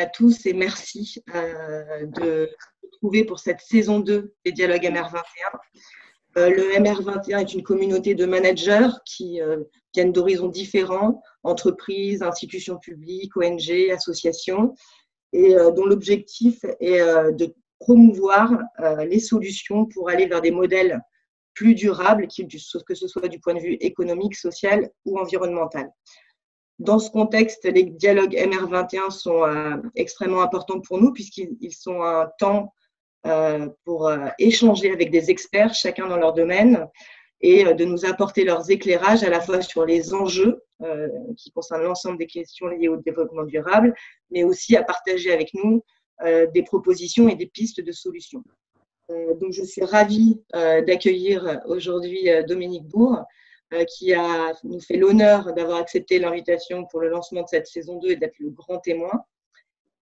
tous et merci de nous retrouver pour cette saison 2 des dialogues MR21. Le MR21 est une communauté de managers qui viennent d'horizons différents, entreprises, institutions publiques, ONG, associations, et dont l'objectif est de promouvoir les solutions pour aller vers des modèles plus durables, que ce soit du point de vue économique, social ou environnemental. Dans ce contexte, les dialogues MR21 sont extrêmement importants pour nous puisqu'ils sont un temps pour échanger avec des experts, chacun dans leur domaine, et de nous apporter leurs éclairages à la fois sur les enjeux qui concernent l'ensemble des questions liées au développement durable, mais aussi à partager avec nous des propositions et des pistes de solutions. Donc, je suis ravie d'accueillir aujourd'hui Dominique Bourg, qui nous fait l'honneur d'avoir accepté l'invitation pour le lancement de cette saison 2 et d'être le grand témoin.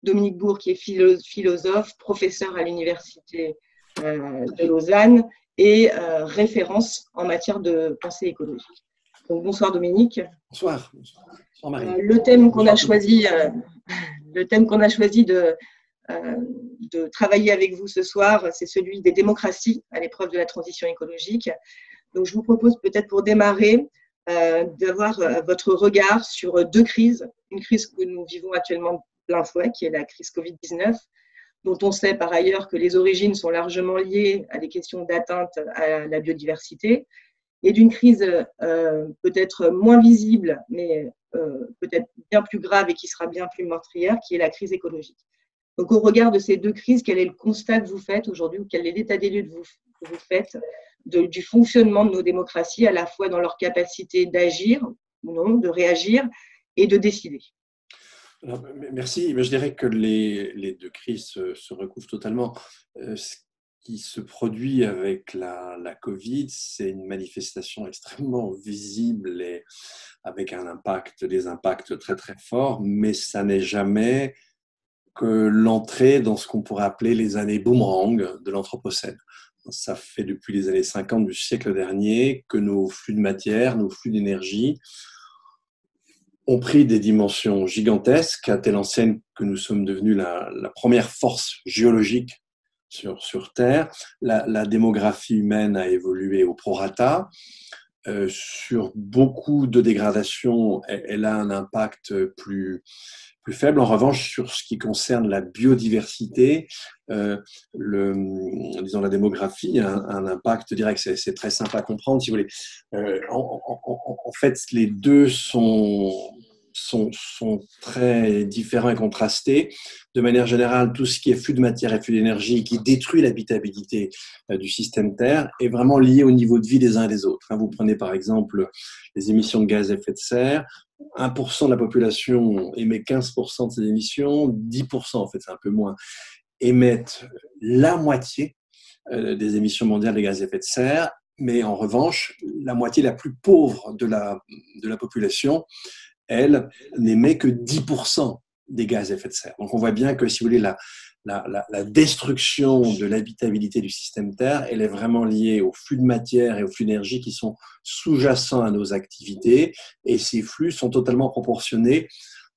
Dominique Bourg, qui est philosophe, professeur à l'Université de Lausanne et référence en matière de pensée écologique. Donc, bonsoir Dominique. Bonsoir. Bonsoir Marie. Le thème qu'on a choisi de travailler avec vous ce soir, c'est celui des démocraties à l'épreuve de la transition écologique. Donc, je vous propose peut-être pour démarrer d'avoir votre regard sur deux crises. Une crise que nous vivons actuellement plein fouet, qui est la crise Covid-19, dont on sait par ailleurs que les origines sont largement liées à des questions d'atteinte à la biodiversité, et d'une crise peut-être moins visible, mais peut-être bien plus grave et qui sera bien plus meurtrière, qui est la crise écologique. Donc, au regard de ces deux crises, quel est le constat que vous faites aujourd'hui, ou quel est l'état des lieux que vous faites du fonctionnement de nos démocraties, à la fois dans leur capacité d'agir ou non, de réagir et de décider? Alors, merci. Je dirais que les deux crises se recouvrent totalement. Ce qui se produit avec la Covid, c'est une manifestation extrêmement visible et avec des impacts très très forts, mais ça n'est jamais que l'entrée dans ce qu'on pourrait appeler les années boomerang de l'Anthropocène. Ça fait depuis les années 50 du siècle dernier que nos flux de matière, nos flux d'énergie ont pris des dimensions gigantesques, à telle enseigne que nous sommes devenus la première force géologique sur Terre. La démographie humaine a évolué au prorata. Sur beaucoup de dégradations, elle a un impact plus faible. En revanche, sur ce qui concerne la biodiversité, disons la démographie a un impact direct. C'est très simple à comprendre, si vous voulez. En fait, les deux sont très différents et contrastés. De manière générale, tout ce qui est flux de matière et flux d'énergie qui détruit l'habitabilité du système Terre est vraiment lié au niveau de vie des uns et des autres. Vous prenez par exemple les émissions de gaz à effet de serre. 1% de la population émet 15% de ces émissions, 10%, en fait c'est un peu moins, émettent la moitié des émissions mondiales de gaz à effet de serre, mais en revanche, la moitié la plus pauvre de la population, elle, n'émet que 10% des gaz à effet de serre. Donc on voit bien que, si vous voulez, la destruction de l'habitabilité du système Terre, elle est vraiment liée aux flux de matière et aux flux d'énergie qui sont sous-jacents à nos activités, et ces flux sont totalement proportionnés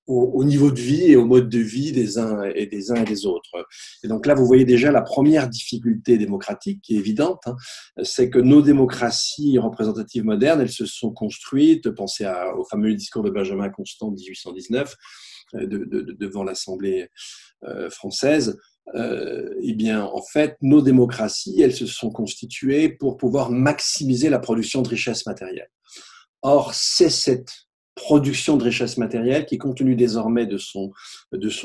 au niveau de vie et au mode de vie des uns et des autres. Et donc là, vous voyez déjà la première difficulté démocratique qui est évidente, c'est que nos démocraties représentatives modernes, elles se sont construites, pensez au fameux discours de Benjamin Constant de 1819, devant l'Assemblée française. Eh bien, en fait, nos démocraties, elles se sont constituées pour pouvoir maximiser la production de richesses matérielles. Or, c'est cette production de richesses matérielles qui, compte tenu désormais de son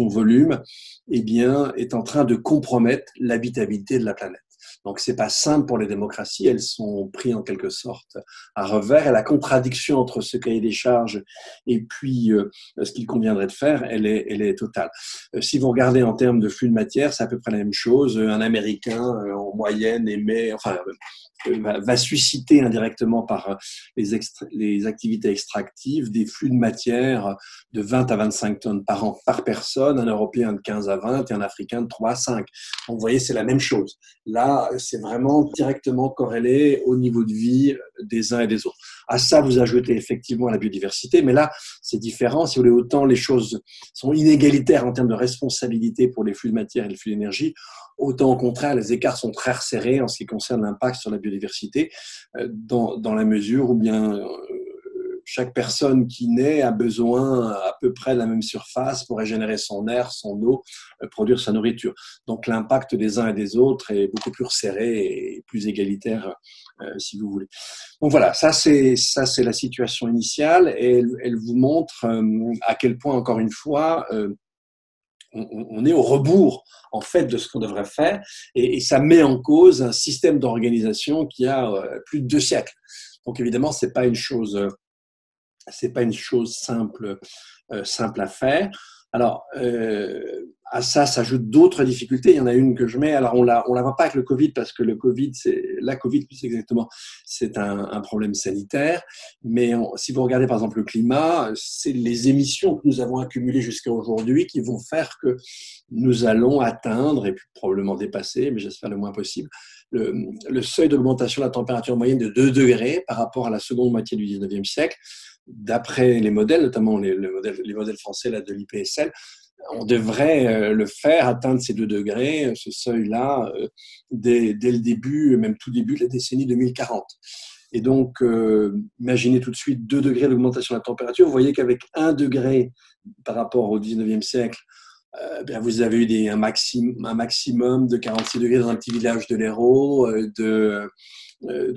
volume, eh bien, est en train de compromettre l'habitabilité de la planète. Donc, c'est pas simple pour les démocraties, elles sont prises en quelque sorte à revers, et la contradiction entre ce cahier des charges et puis ce qu'il conviendrait de faire, elle est totale. Si vous regardez en termes de flux de matière, c'est à peu près la même chose. Un Américain, en moyenne, va susciter indirectement par les activités extractives des flux de matière de 20 à 25 tonnes par an par personne, un Européen de 15 à 20 et un Africain de 3 à 5. Donc, vous voyez, c'est la même chose. Là, c'est vraiment directement corrélé au niveau de vie des uns et des autres. À ça, vous ajoutez effectivement la biodiversité, mais là, c'est différent. Si vous voulez, autant les choses sont inégalitaires en termes de responsabilité pour les flux de matière et les flux d'énergie, autant au contraire, les écarts sont très resserrés en ce qui concerne l'impact sur la biodiversité, dans la mesure où bien chaque personne qui naît a besoin à peu près de la même surface pour régénérer son air, son eau, produire sa nourriture. Donc l'impact des uns et des autres est beaucoup plus resserré et plus égalitaire, si vous voulez. Donc voilà, ça c'est la situation initiale et elle vous montre à quel point, encore une fois, on est au rebours en fait de ce qu'on devrait faire et ça met en cause un système d'organisation qui a plus de 2 siècles. Donc évidemment, c'est pas une chose simple à faire. Alors, à ça s'ajoutent d'autres difficultés. Il y en a une que je mets. Alors, on la voit pas avec le Covid parce que le Covid, la Covid plus exactement, c'est un problème sanitaire. Mais si vous regardez par exemple le climat, c'est les émissions que nous avons accumulées jusqu'à aujourd'hui qui vont faire que nous allons atteindre, et puis probablement dépasser, mais j'espère le moins possible, le seuil d'augmentation de la température moyenne de 2 degrés par rapport à la seconde moitié du 19e siècle. D'après les modèles, notamment les modèles français là, de l'IPSL, on devrait le faire atteindre ces 2 degrés, ce seuil-là, dès le début, même tout début de la décennie 2040. Et donc, imaginez tout de suite 2 degrés d'augmentation de la température. Vous voyez qu'avec 1 degré par rapport au 19e siècle, bien, vous avez eu un maximum de 46 degrés dans un petit village de l'Hérault, de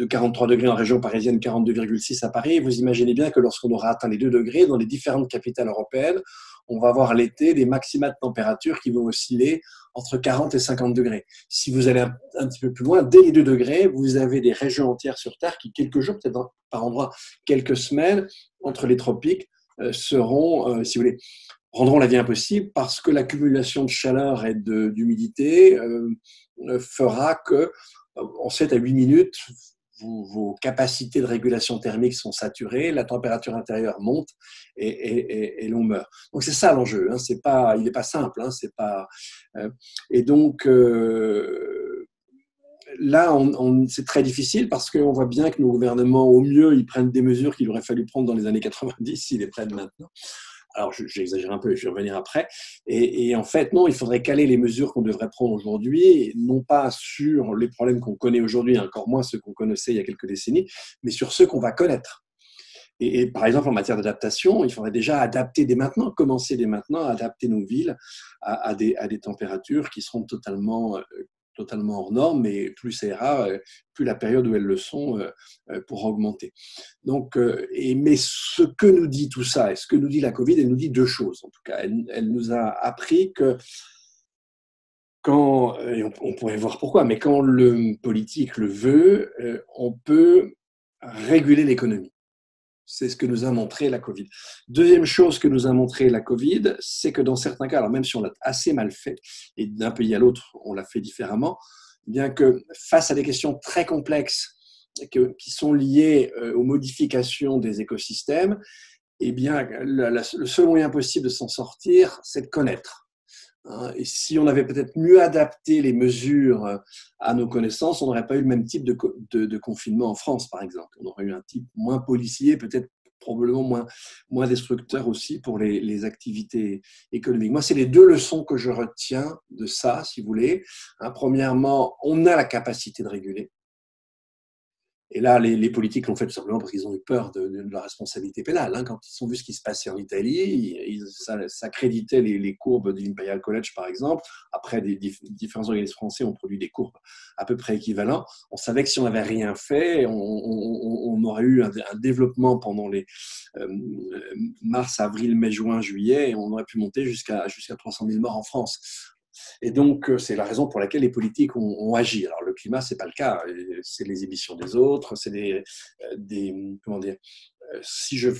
43 degrés en région parisienne, 42,6 à Paris. Vous imaginez bien que lorsqu'on aura atteint les 2 degrés dans les différentes capitales européennes, on va avoir l'été des maxima de température qui vont osciller entre 40 et 50 degrés. Si vous allez un petit peu plus loin, dès les 2 degrés, vous avez des régions entières sur Terre qui, quelques jours, peut-être par endroits, quelques semaines, entre les tropiques, seront, si vous voulez, rendront la vie impossible parce que l'accumulation de chaleur et d'humidité fera que en 7 à 8 minutes, vos capacités de régulation thermique sont saturées, la température intérieure monte et l'on meurt. Donc c'est ça l'enjeu. Hein, il n'est pas simple. Hein, c'est pas. Et donc là, c'est très difficile parce qu'on voit bien que nos gouvernements, au mieux, ils prennent des mesures qu'il aurait fallu prendre dans les années 90 s'ils les prennent maintenant. Alors, j'exagère un peu, je vais revenir après. Et en fait, non, il faudrait caler les mesures qu'on devrait prendre aujourd'hui, non pas sur les problèmes qu'on connaît aujourd'hui, encore moins ceux qu'on connaissait il y a quelques décennies, mais sur ceux qu'on va connaître. Et par exemple, en matière d'adaptation, il faudrait déjà adapter dès maintenant, commencer dès maintenant à adapter nos villes à des températures qui seront totalement hors normes, mais plus ça ira, plus la période où elles le sont pourra augmenter. Donc, mais ce que nous dit tout ça, et ce que nous dit la Covid, elle nous dit 2 choses en tout cas. Elle nous a appris que quand, et on pourrait voir pourquoi, mais quand le politique le veut, on peut réguler l'économie. C'est ce que nous a montré la Covid. Deuxième chose que nous a montré la Covid, c'est que dans certains cas, alors même si on l'a assez mal fait, et d'un pays à l'autre, on l'a fait différemment, bien que face à des questions très complexes qui sont liées aux modifications des écosystèmes, eh bien, le seul moyen possible de s'en sortir, c'est de connaître. Et si on avait peut-être mieux adapté les mesures à nos connaissances, on n'aurait pas eu le même type de confinement en France, par exemple. On aurait eu un type moins policier, peut-être probablement moins destructeur aussi pour les activités économiques. Moi, c'est les 2 leçons que je retiens de ça, si vous voulez. Premièrement, on a la capacité de réguler. Et là, les politiques l'ont fait tout simplement parce qu'ils ont eu peur de la responsabilité pénale. Hein. Quand ils ont vu ce qui se passait en Italie, ça créditait les courbes de l'Imperial College, par exemple. Après, différents organismes français ont produit des courbes à peu près équivalentes. On savait que si on n'avait rien fait, on aurait eu un développement pendant les mars, avril, mai, juin, juillet, et on aurait pu monter jusqu'à 300 000 morts en France. Et donc, c'est la raison pour laquelle les politiques ont agi. Alors, le climat, c'est pas le cas. C'est les émissions des autres, c'est comment dire, si je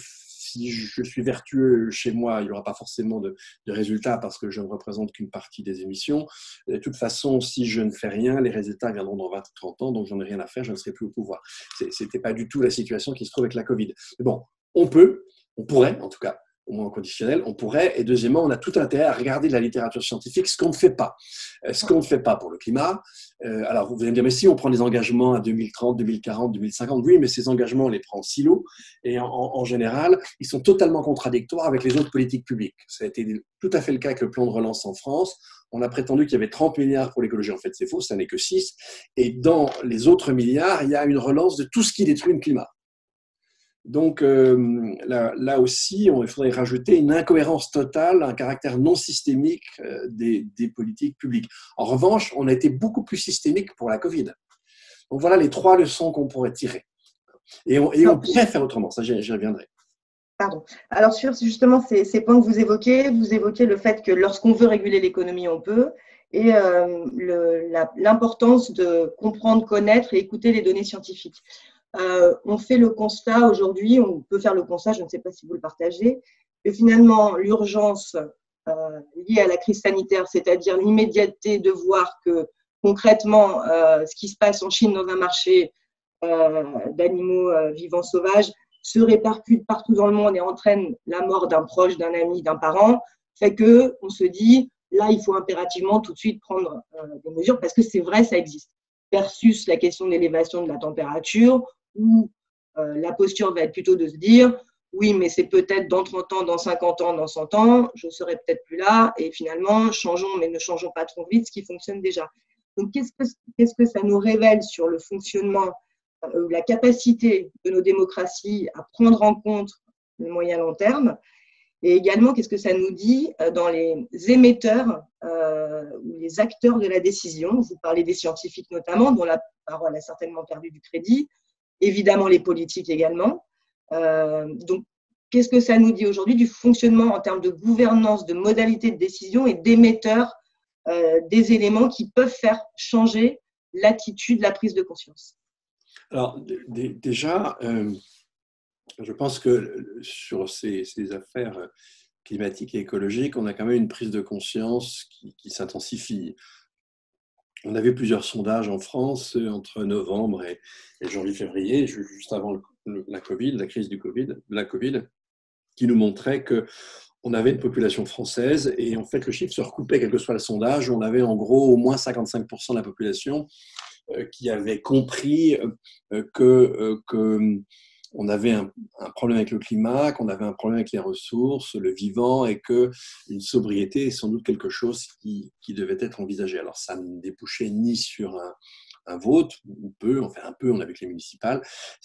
suis vertueux chez moi, il n'y aura pas forcément de résultats parce que je ne représente qu'une partie des émissions. De toute façon, si je ne fais rien, les résultats viendront dans 20 ou 30 ans, donc j'en ai rien à faire, je ne serai plus au pouvoir. C'était pas du tout la situation qui se trouve avec la Covid. Mais bon, on pourrait, en tout cas, au moins conditionnel, on pourrait. Et deuxièmement, on a tout intérêt à regarder de la littérature scientifique, ce qu'on ne fait pas. Ce qu'on ne fait pas pour le climat. Alors, vous allez me dire, mais si on prend des engagements à 2030, 2040, 2050, oui, mais ces engagements, on les prend en silo. Et en général, ils sont totalement contradictoires avec les autres politiques publiques. Ça a été tout à fait le cas avec le plan de relance en France. On a prétendu qu'il y avait 30 milliards pour l'écologie. En fait, c'est faux, ça n'est que 6. Et dans les autres milliards, il y a une relance de tout ce qui détruit le climat. Donc là aussi, il faudrait rajouter une incohérence totale, un caractère non systémique des politiques publiques. En revanche, on a été beaucoup plus systémique pour la Covid. Donc voilà les 3 leçons qu'on pourrait tirer. Et on pourrait faire autrement, ça j'y reviendrai. Pardon. Alors sur justement ces points que vous évoquez le fait que lorsqu'on veut réguler l'économie, on peut, et l'importance de comprendre, connaître et écouter les données scientifiques. On fait le constat aujourd'hui, on peut faire le constat, je ne sais pas si vous le partagez, que finalement l'urgence liée à la crise sanitaire, c'est-à-dire l'immédiateté de voir que concrètement ce qui se passe en Chine dans un marché d'animaux vivants sauvages se répercute partout dans le monde et entraîne la mort d'un proche, d'un ami, d'un parent, fait qu'on se dit, là, il faut impérativement tout de suite prendre des mesures parce que c'est vrai, ça existe. Versus la question de l'élévation de la température, où la posture va être plutôt de se dire, oui, mais c'est peut-être dans 30 ans, dans 50 ans, dans 100 ans, je ne serai peut-être plus là, et finalement, changeons, mais ne changeons pas trop vite ce qui fonctionne déjà. Donc, qu'est-ce que ça nous révèle sur le fonctionnement, la capacité de nos démocraties à prendre en compte le moyen long terme, et également qu'est-ce que ça nous dit dans les émetteurs ou les acteurs de la décision. Vous parlez des scientifiques notamment, dont la parole a certainement perdu du crédit, évidemment les politiques également. Donc, qu'est-ce que ça nous dit aujourd'hui du fonctionnement en termes de gouvernance, de modalités de décision et d'émetteurs des éléments qui peuvent faire changer l'attitude, la prise de conscience? Alors, déjà, je pense que sur ces affaires climatiques et écologiques, on a quand même une prise de conscience qui s'intensifie. On avait plusieurs sondages en France entre novembre et janvier-février, juste avant la Covid, la crise du Covid, la Covid, qui nous montrait que on avait une population française et en fait le chiffre se recoupait quel que soit le sondage. On avait en gros au moins 55% de la population qui avait compris que on avait un problème avec le climat, qu'on avait un problème avec les ressources, le vivant, et qu'une sobriété est sans doute quelque chose qui devait être envisagé. Alors, ça ne débouchait ni sur un vote, ou peu, enfin un peu, on avait que les municipales,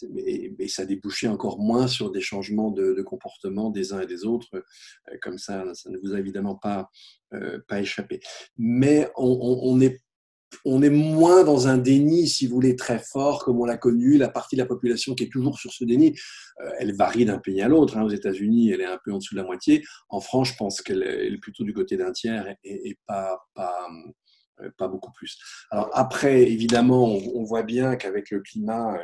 mais ça débouchait encore moins sur des changements de comportement des uns et des autres, comme ça ne vous a évidemment pas échappé. Mais on est moins dans un déni, si vous voulez, très fort, comme on l'a connu. La partie de la population qui est toujours sur ce déni, elle varie d'un pays à l'autre. Aux États-Unis, elle est un peu en dessous de la moitié. En France, je pense qu'elle est plutôt du côté d'un tiers et pas beaucoup plus. Alors après, évidemment, on voit bien qu'avec le climat,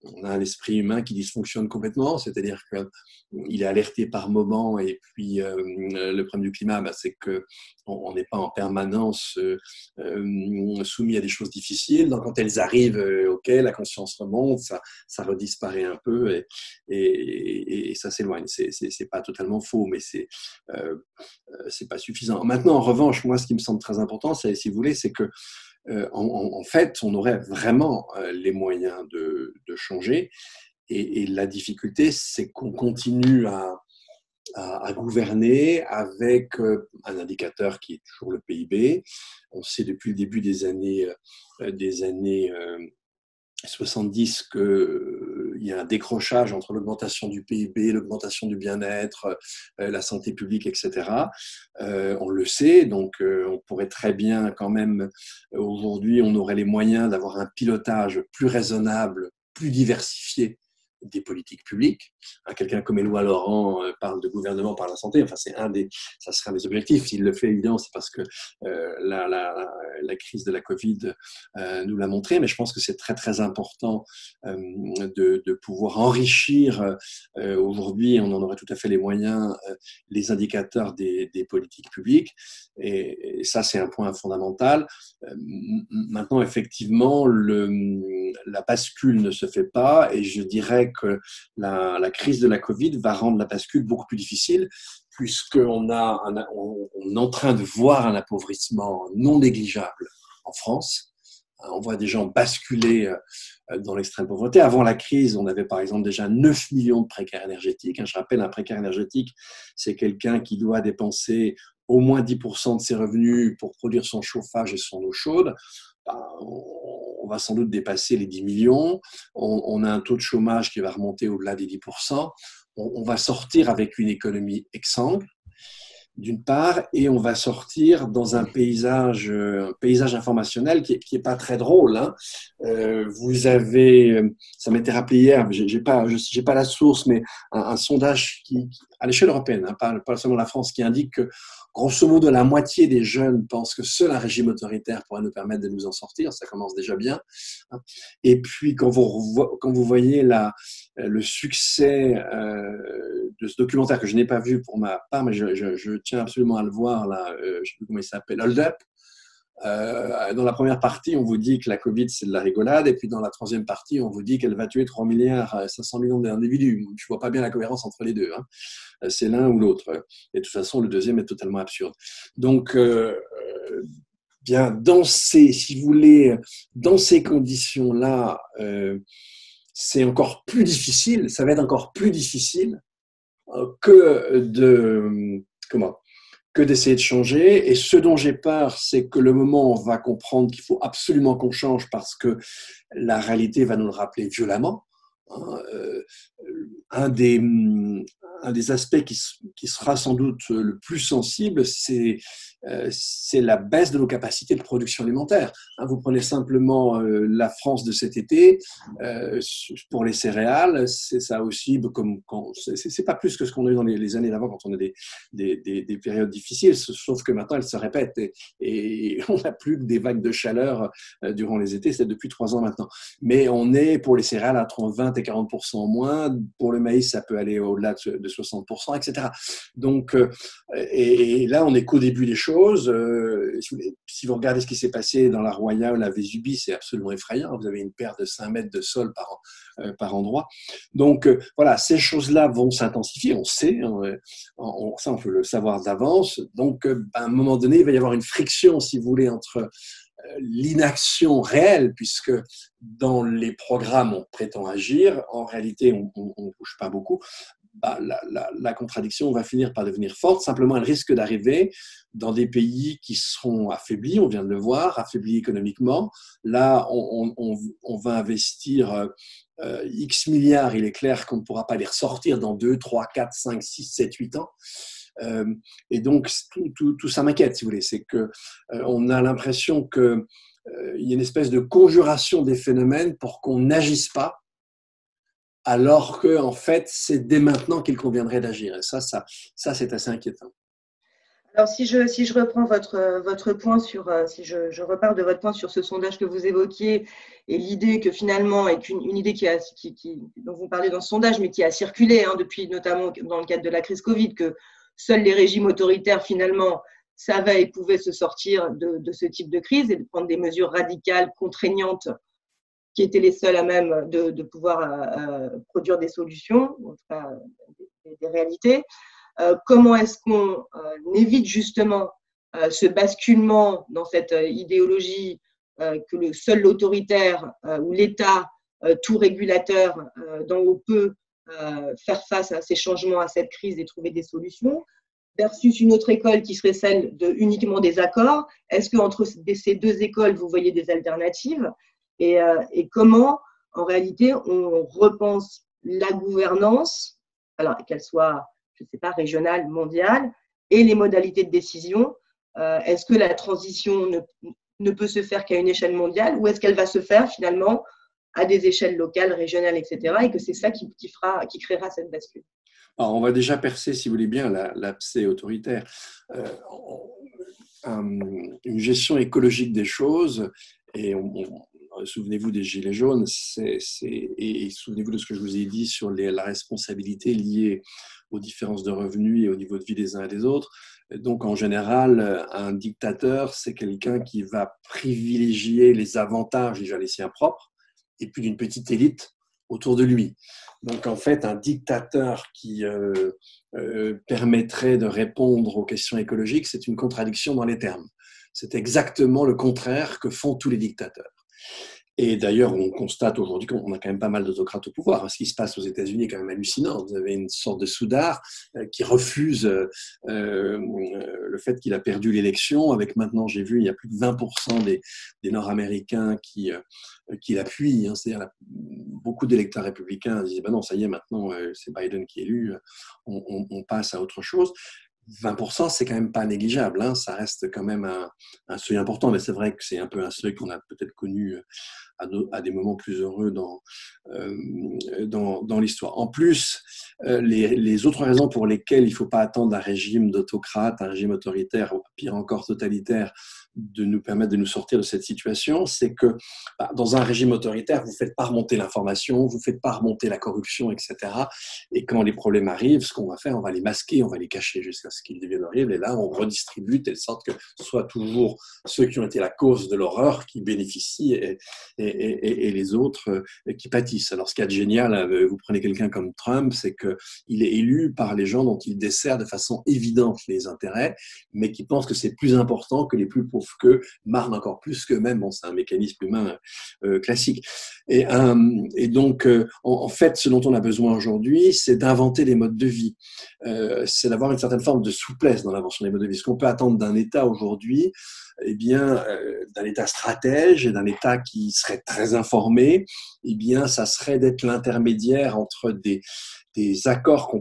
on a un esprit humain qui dysfonctionne complètement, c'est-à-dire qu'il est alerté par moment, et puis le problème du climat, c'est qu'on n'est pas en permanence soumis à des choses difficiles. Donc quand elles arrivent, ok, la conscience remonte, ça redisparaît un peu et ça s'éloigne. C'est pas totalement faux, mais c'est pas suffisant. Maintenant, en revanche, moi, ce qui me semble très important, si vous voulez, c'est que en fait, on aurait vraiment les moyens de changer. Et la difficulté, c'est qu'on continue à gouverner avec un indicateur qui est toujours le PIB. On sait depuis le début des années 70 qu'il y a un décrochage entre l'augmentation du PIB, l'augmentation du bien-être, la santé publique, etc. On le sait, donc on pourrait très bien quand même, aujourd'hui, on aurait les moyens d'avoir un pilotage plus raisonnable, plus diversifié des politiques publiques. Quelqu'un comme Éloi Laurent parle de gouvernement par la santé. Enfin, ça serait un des objectifs. S'il le fait, évidemment, c'est parce que la crise de la Covid nous l'a montré. Mais je pense que c'est très, très important de pouvoir enrichir aujourd'hui, on en aurait tout à fait les moyens, les indicateurs des politiques publiques. Et ça, c'est un point fondamental. Maintenant, effectivement, la bascule ne se fait pas. Et je dirais vrai que la crise de la Covid va rendre la bascule beaucoup plus difficile, puisqu'on on est en train de voir un appauvrissement non négligeable en France. On voit des gens basculer dans l'extrême pauvreté. Avant la crise, on avait par exemple déjà 9 millions de précaires énergétiques. Je rappelle, un précaire énergétique, c'est quelqu'un qui doit dépenser au moins 10% de ses revenus pour produire son chauffage et son eau chaude. On va sans doute dépasser les 10 millions. On a un taux de chômage qui va remonter au-delà des 10%. On va sortir avec une économie exsangue, d'une part, et on va sortir dans un paysage informationnel qui est pas très drôle. Hein. Vous avez, ça m'était rappelé hier, j'ai pas la source, mais un sondage à l'échelle européenne, hein, pas seulement la France, qui indique que grosso modo la moitié des jeunes pensent que seul un régime autoritaire pourrait nous permettre de nous en sortir. Ça commence déjà bien. Et puis quand vous voyez le succès de ce documentaire que je n'ai pas vu pour ma part, mais je tiens absolument à le voir, là, je ne sais plus comment il s'appelle, Hold Up. Dans la première partie, on vous dit que la Covid, c'est de la rigolade, et puis dans la troisième partie, on vous dit qu'elle va tuer 3 milliards 500 millions d'individus. Je ne vois pas bien la cohérence entre les deux. Hein. C'est l'un ou l'autre. Et de toute façon, le deuxième est totalement absurde. Donc, bien, si vous voulez, dans ces conditions-là, c'est encore plus difficile, ça va être encore plus difficile que d'essayer de changer. Et ce dont j'ai peur, c'est que le moment où on va comprendre qu'il faut absolument qu'on change parce que la réalité va nous le rappeler violemment. Un des aspects qui sera sans doute le plus sensible, c'est la baisse de nos capacités de production alimentaire. Vous prenez simplement la France de cet été, pour les céréales, c'est ça aussi, c'est pas plus que ce qu'on a eu dans les années d'avant quand on a des périodes difficiles, sauf que maintenant elles se répètent et on n'a plus que des vagues de chaleur durant les étés, c'est depuis 3 ans maintenant. Mais on est pour les céréales à entre 20 et 40% en moins, pour le maïs ça peut aller au-delà de 60%, etc. Donc, et là on est qu'au début des choses. Si vous regardez ce qui s'est passé dans la Roya ou la Vésubie, c'est absolument effrayant. Vous avez une perte de 5 mètres de sol par endroit. Donc voilà, ces choses-là vont s'intensifier, on sait, ça on peut le savoir d'avance. Donc à un moment donné, il va y avoir une friction, si vous voulez, entre l'inaction réelle, puisque dans les programmes on prétend agir, en réalité on ne bouge pas beaucoup. La contradiction va finir par devenir forte. Simplement, elle risque d'arriver dans des pays qui seront affaiblis, on vient de le voir, affaiblis économiquement. Là, on va investir X milliards, il est clair qu'on ne pourra pas les ressortir dans 2, 3, 4, 5, 6, 7, 8 ans. Et donc, tout ça m'inquiète, si vous voulez. C'est qu'on a l'impression qu'il y a une espèce de conjuration des phénomènes pour qu'on n'agisse pas, alors que en fait, c'est dès maintenant qu'il conviendrait d'agir. Et ça c'est assez inquiétant. Alors, si je reprends votre point si je repars de votre point sur ce sondage que vous évoquiez et l'idée que finalement, est une idée dont vous parlez dans ce sondage, mais qui a circulé depuis notamment dans le cadre de la crise Covid, que seuls les régimes autoritaires finalement savaient et pouvaient se sortir de ce type de crise et de prendre des mesures radicales, contraignantes, qui étaient les seuls à même de pouvoir produire des solutions, en tout cas des réalités. Comment est-ce qu'on évite justement ce basculement dans cette idéologie que seul l'autoritaire ou l'État, tout régulateur d'en haut peut faire face à ces changements, à cette crise et trouver des solutions, versus une autre école qui serait celle de uniquement des accords. Est-ce qu'entre ces deux écoles, vous voyez des alternatives et comment, en réalité, on repense la gouvernance, alors qu'elle soit, je ne sais pas, régionale, mondiale, et les modalités de décision. Est-ce que la transition ne peut se faire qu'à une échelle mondiale ou est-ce qu'elle va se faire finalement à des échelles locales, régionales, etc. et que c'est ça qui créera cette bascule? Alors, on va déjà percer, si vous voulez bien, l'abcès autoritaire. Une gestion écologique des choses, et souvenez-vous des Gilets jaunes, et souvenez-vous de ce que je vous ai dit sur la responsabilité liée aux différences de revenus et au niveau de vie des uns et des autres. Donc, en général, un dictateur, c'est quelqu'un qui va privilégier les avantages déjà les siens propres, et puis d'une petite élite autour de lui. Donc, en fait, un dictateur qui permettrait de répondre aux questions écologiques, c'est une contradiction dans les termes. C'est exactement le contraire que font tous les dictateurs. Et d'ailleurs, on constate aujourd'hui qu'on a quand même pas mal d'autocrates au pouvoir. Ce qui se passe aux États-Unis est quand même hallucinant. Vous avez une sorte de soudard qui refuse le fait qu'il a perdu l'élection. Avec maintenant, j'ai vu, il y a plus de 20% des Nord-Américains qui l'appuient. C'est-à-dire, beaucoup d'électeurs républicains disent ben non, ça y est, maintenant, c'est Biden qui est élu. On passe à autre chose. 20%, c'est quand même pas négligeable, hein. Ça reste quand même un seuil important, mais c'est vrai que c'est un peu un seuil qu'on a peut-être connu à des moments plus heureux dans l'histoire. En plus, les autres raisons pour lesquelles il ne faut pas attendre un régime d'autocrate, un régime autoritaire, ou pire encore totalitaire, de nous permettre de nous sortir de cette situation, c'est que dans un régime autoritaire, vous ne faites pas remonter l'information, vous ne faites pas remonter la corruption, etc. Et quand les problèmes arrivent, ce qu'on va faire, on va les masquer, on va les cacher jusqu'à ce qu'ils deviennent horribles. Et là, on redistribue de telle sorte que ce soit toujours ceux qui ont été la cause de l'horreur qui bénéficient et les autres qui pâtissent. Alors, ce qu'il y a de génial, vous prenez quelqu'un comme Trump, c'est qu'il est élu par les gens dont il dessert de façon évidente les intérêts, mais qui pensent que c'est plus important que les plus pauvres qu'eux, marnent encore plus qu'eux-mêmes. Bon, c'est un mécanisme humain classique. Et donc, en fait, ce dont on a besoin aujourd'hui, c'est d'inventer des modes de vie. C'est d'avoir une certaine forme de souplesse dans l'invention des modes de vie. Ce qu'on peut attendre d'un État aujourd'hui, eh bien, d'un État stratège et d'un État qui serait très informé, eh bien, ça serait d'être l'intermédiaire entre des accords qu'on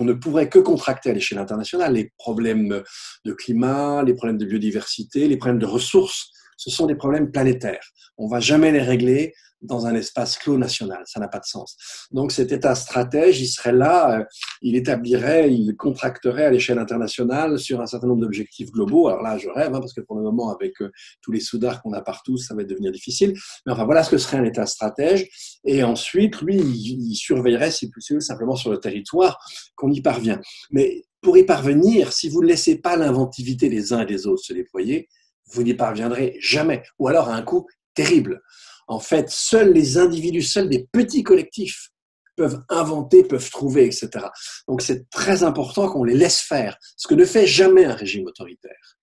ne pourrait que contracter à l'échelle internationale. Les problèmes de climat, les problèmes de biodiversité, les problèmes de ressources, ce sont des problèmes planétaires. On ne va jamais les régler dans un espace clos national. Ça n'a pas de sens. Donc cet État stratège, il serait là, il contracterait à l'échelle internationale sur un certain nombre d'objectifs globaux. Alors là, je rêve, hein, parce que pour le moment, avec tous les soudards qu'on a partout, ça va devenir difficile. Mais enfin, voilà ce que serait un État stratège. Et ensuite, lui, il surveillerait, si possible, simplement sur le territoire qu'on y parvient. Mais pour y parvenir, si vous ne laissez pas l'inventivité des uns et des autres se déployer, vous n'y parviendrez jamais. Ou alors à un coût terrible. En fait, seuls les individus, seuls des petits collectifs peuvent inventer, peuvent trouver, etc. Donc, c'est très important qu'on les laisse faire, ce que ne fait jamais un régime autoritaire.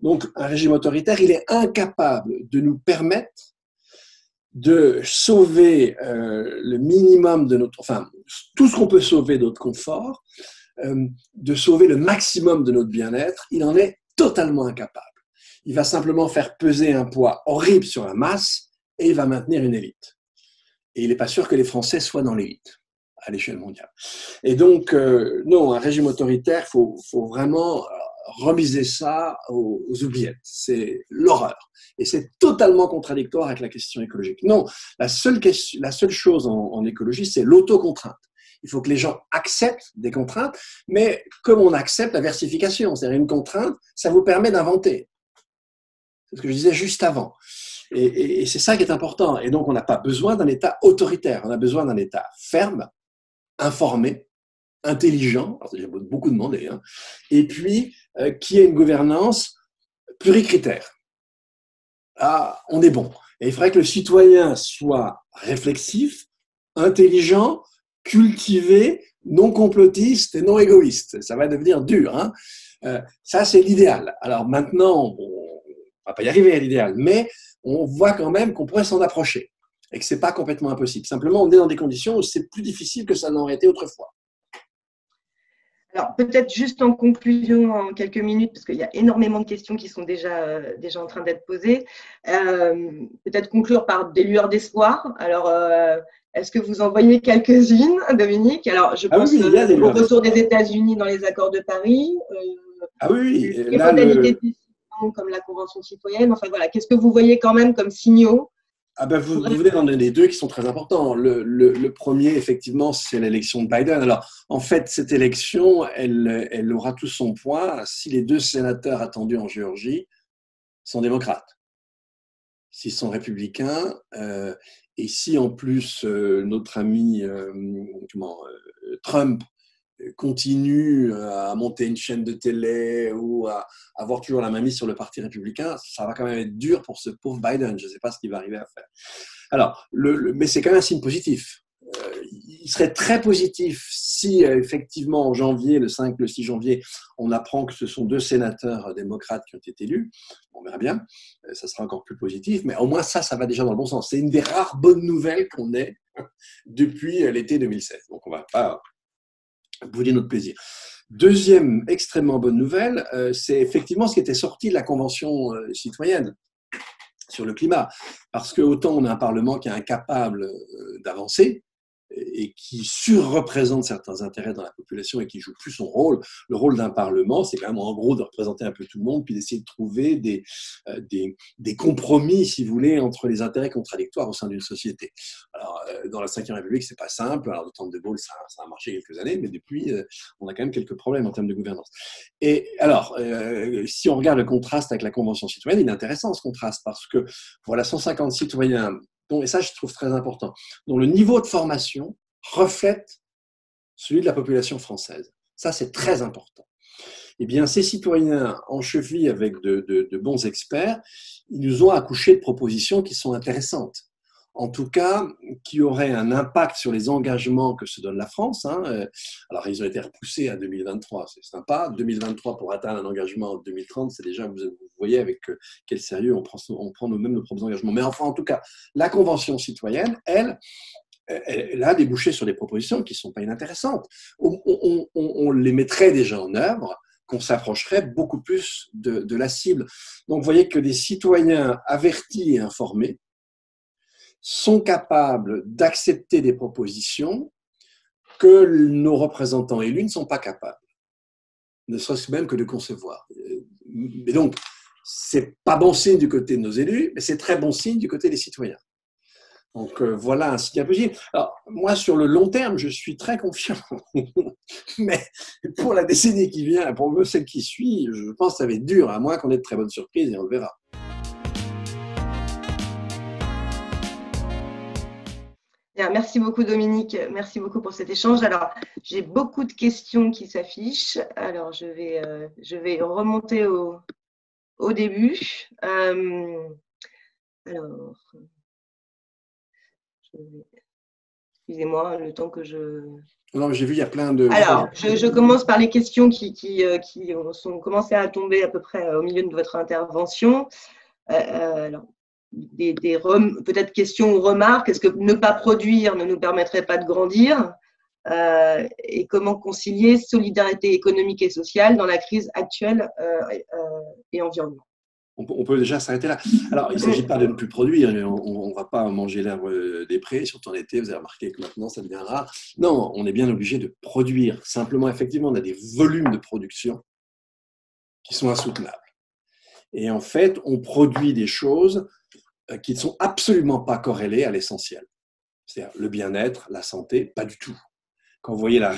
Donc, un régime autoritaire, il est incapable de nous permettre de sauver le minimum de tout ce qu'on peut sauver de notre confort, de sauver le maximum de notre bien-être. Il en est totalement incapable. Il va simplement faire peser un poids horrible sur la masse et il va maintenir une élite. Et il n'est pas sûr que les Français soient dans l'élite à l'échelle mondiale. Et donc, non, un régime autoritaire, il faut vraiment remiser ça aux oubliettes. C'est l'horreur. Et c'est totalement contradictoire avec la question écologique. Non, la seule chose en écologie, c'est l'autocontrainte. Il faut que les gens acceptent des contraintes, mais comme on accepte la versification, c'est-à-dire une contrainte, ça vous permet d'inventer. C'est ce que je disais juste avant. Et c'est ça qui est important. Et donc, on n'a pas besoin d'un État autoritaire. On a besoin d'un État ferme, informé, intelligent, alors il y a beaucoup demandé, hein, et puis qui ait une gouvernance pluricritère. Ah, on est bon. Et il faudrait que le citoyen soit réflexif, intelligent, cultivé, non complotiste et non égoïste. Ça va devenir dur, hein. Ça, c'est l'idéal. Alors maintenant, on ne va pas y arriver à l'idéal, mais on voit quand même qu'on pourrait s'en approcher et que ce n'est pas complètement impossible. Simplement, on est dans des conditions où c'est plus difficile que ça n'aurait été autrefois. Alors, peut-être juste en conclusion, en quelques minutes, parce qu'il y a énormément de questions qui sont déjà en train d'être posées, peut-être conclure par des lueurs d'espoir. Alors, est-ce que vous en voyez quelques-unes, Dominique? Alors, je pense oui, au retour des États-Unis dans les accords de Paris, oui, les modalités de décision comme la Convention citoyenne. Enfin, voilà, qu'est-ce que vous voyez quand même comme signaux? Vous venez d'en donner deux qui sont très importants. Le premier, effectivement, c'est l'élection de Biden. Alors, en fait, cette élection, elle aura tout son poids si les deux sénateurs attendus en Géorgie sont démocrates. S'ils sont républicains, et si en plus notre ami Trump continue à monter une chaîne de télé ou à avoir toujours la main mise sur le Parti républicain, ça va quand même être dur pour ce pauvre Biden. Je ne sais pas ce qu'il va arriver à faire. Alors, mais c'est quand même un signe positif. Il serait très positif si, effectivement, en janvier, le 5, le 6 janvier, on apprend que ce sont 2 sénateurs démocrates qui ont été élus. On verra bien, ça sera encore plus positif, mais au moins ça va déjà dans le bon sens. C'est une des rares bonnes nouvelles qu'on ait depuis l'été 2016. Donc, on ne va pas bouder notre plaisir. Deuxième extrêmement bonne nouvelle, c'est effectivement ce qui était sorti de la Convention citoyenne sur le climat. Parce que autant on a un Parlement qui est incapable d'avancer, et qui surreprésente certains intérêts dans la population et qui joue plus son rôle. Le rôle d'un Parlement, c'est quand même en gros de représenter un peu tout le monde, puis d'essayer de trouver des compromis, si vous voulez, entre les intérêts contradictoires au sein d'une société. Alors, dans la Ve République, c'est pas simple. Alors, le temps de Gaulle, ça a marché quelques années, mais depuis, on a quand même quelques problèmes en termes de gouvernance. Et alors, si on regarde le contraste avec la Convention citoyenne, il est intéressant ce contraste, parce que voilà 150 citoyens, et ça, je trouve très important, dont le niveau de formation reflète celui de la population française. Ça, c'est très important. Eh bien, ces citoyens, en cheville avec de bons experts, ils nous ont accouché de propositions qui sont intéressantes. En tout cas, qui auraient un impact sur les engagements que se donne la France. Alors, ils ont été repoussés à 2023, c'est sympa. 2023 pour atteindre un engagement en 2030, c'est déjà, vous voyez avec quel sérieux on prend nous-mêmes nos propres engagements. Mais enfin, en tout cas, la Convention citoyenne, elle a débouché sur des propositions qui ne sont pas inintéressantes. On les mettrait déjà en œuvre, qu'on s'approcherait beaucoup plus de la cible. Donc, vous voyez que des citoyens avertis et informés sont capables d'accepter des propositions que nos représentants élus ne sont pas capables, ne serait-ce même que de concevoir. Et donc, c'est pas bon signe du côté de nos élus, mais c'est très bon signe du côté des citoyens. Donc voilà un signe positif. Alors, moi, sur le long terme, je suis très confiant. Mais pour la décennie qui vient, pour celle qui suit, je pense que ça va être dur, à moins qu'on ait de très bonnes surprises, et on le verra. Bien, merci beaucoup Dominique, merci beaucoup pour cet échange. Alors, j'ai beaucoup de questions qui s'affichent. Alors, je vais remonter au début. Alors, excusez-moi, le temps que je… Non, j'ai vu, il y a plein de… Alors, je commence par les questions qui ont commencé à tomber à peu près au milieu de votre intervention. Alors, peut-être questions ou remarques. Est-ce que ne pas produire ne nous permettrait pas de grandir? Et comment concilier solidarité économique et sociale dans la crise actuelle et environnement? On peut déjà s'arrêter là. Alors, il ne s'agit pas de ne plus produire. On ne va pas manger l'herbe des prés, surtout en été. Vous avez remarqué que maintenant, ça devient rare. Non, on est bien obligé de produire. Simplement, effectivement, on a des volumes de production qui sont insoutenables. Et en fait, on produit des choses qui ne sont absolument pas corrélées à l'essentiel. C'est-à-dire le bien-être, la santé, pas du tout. Quand vous voyez la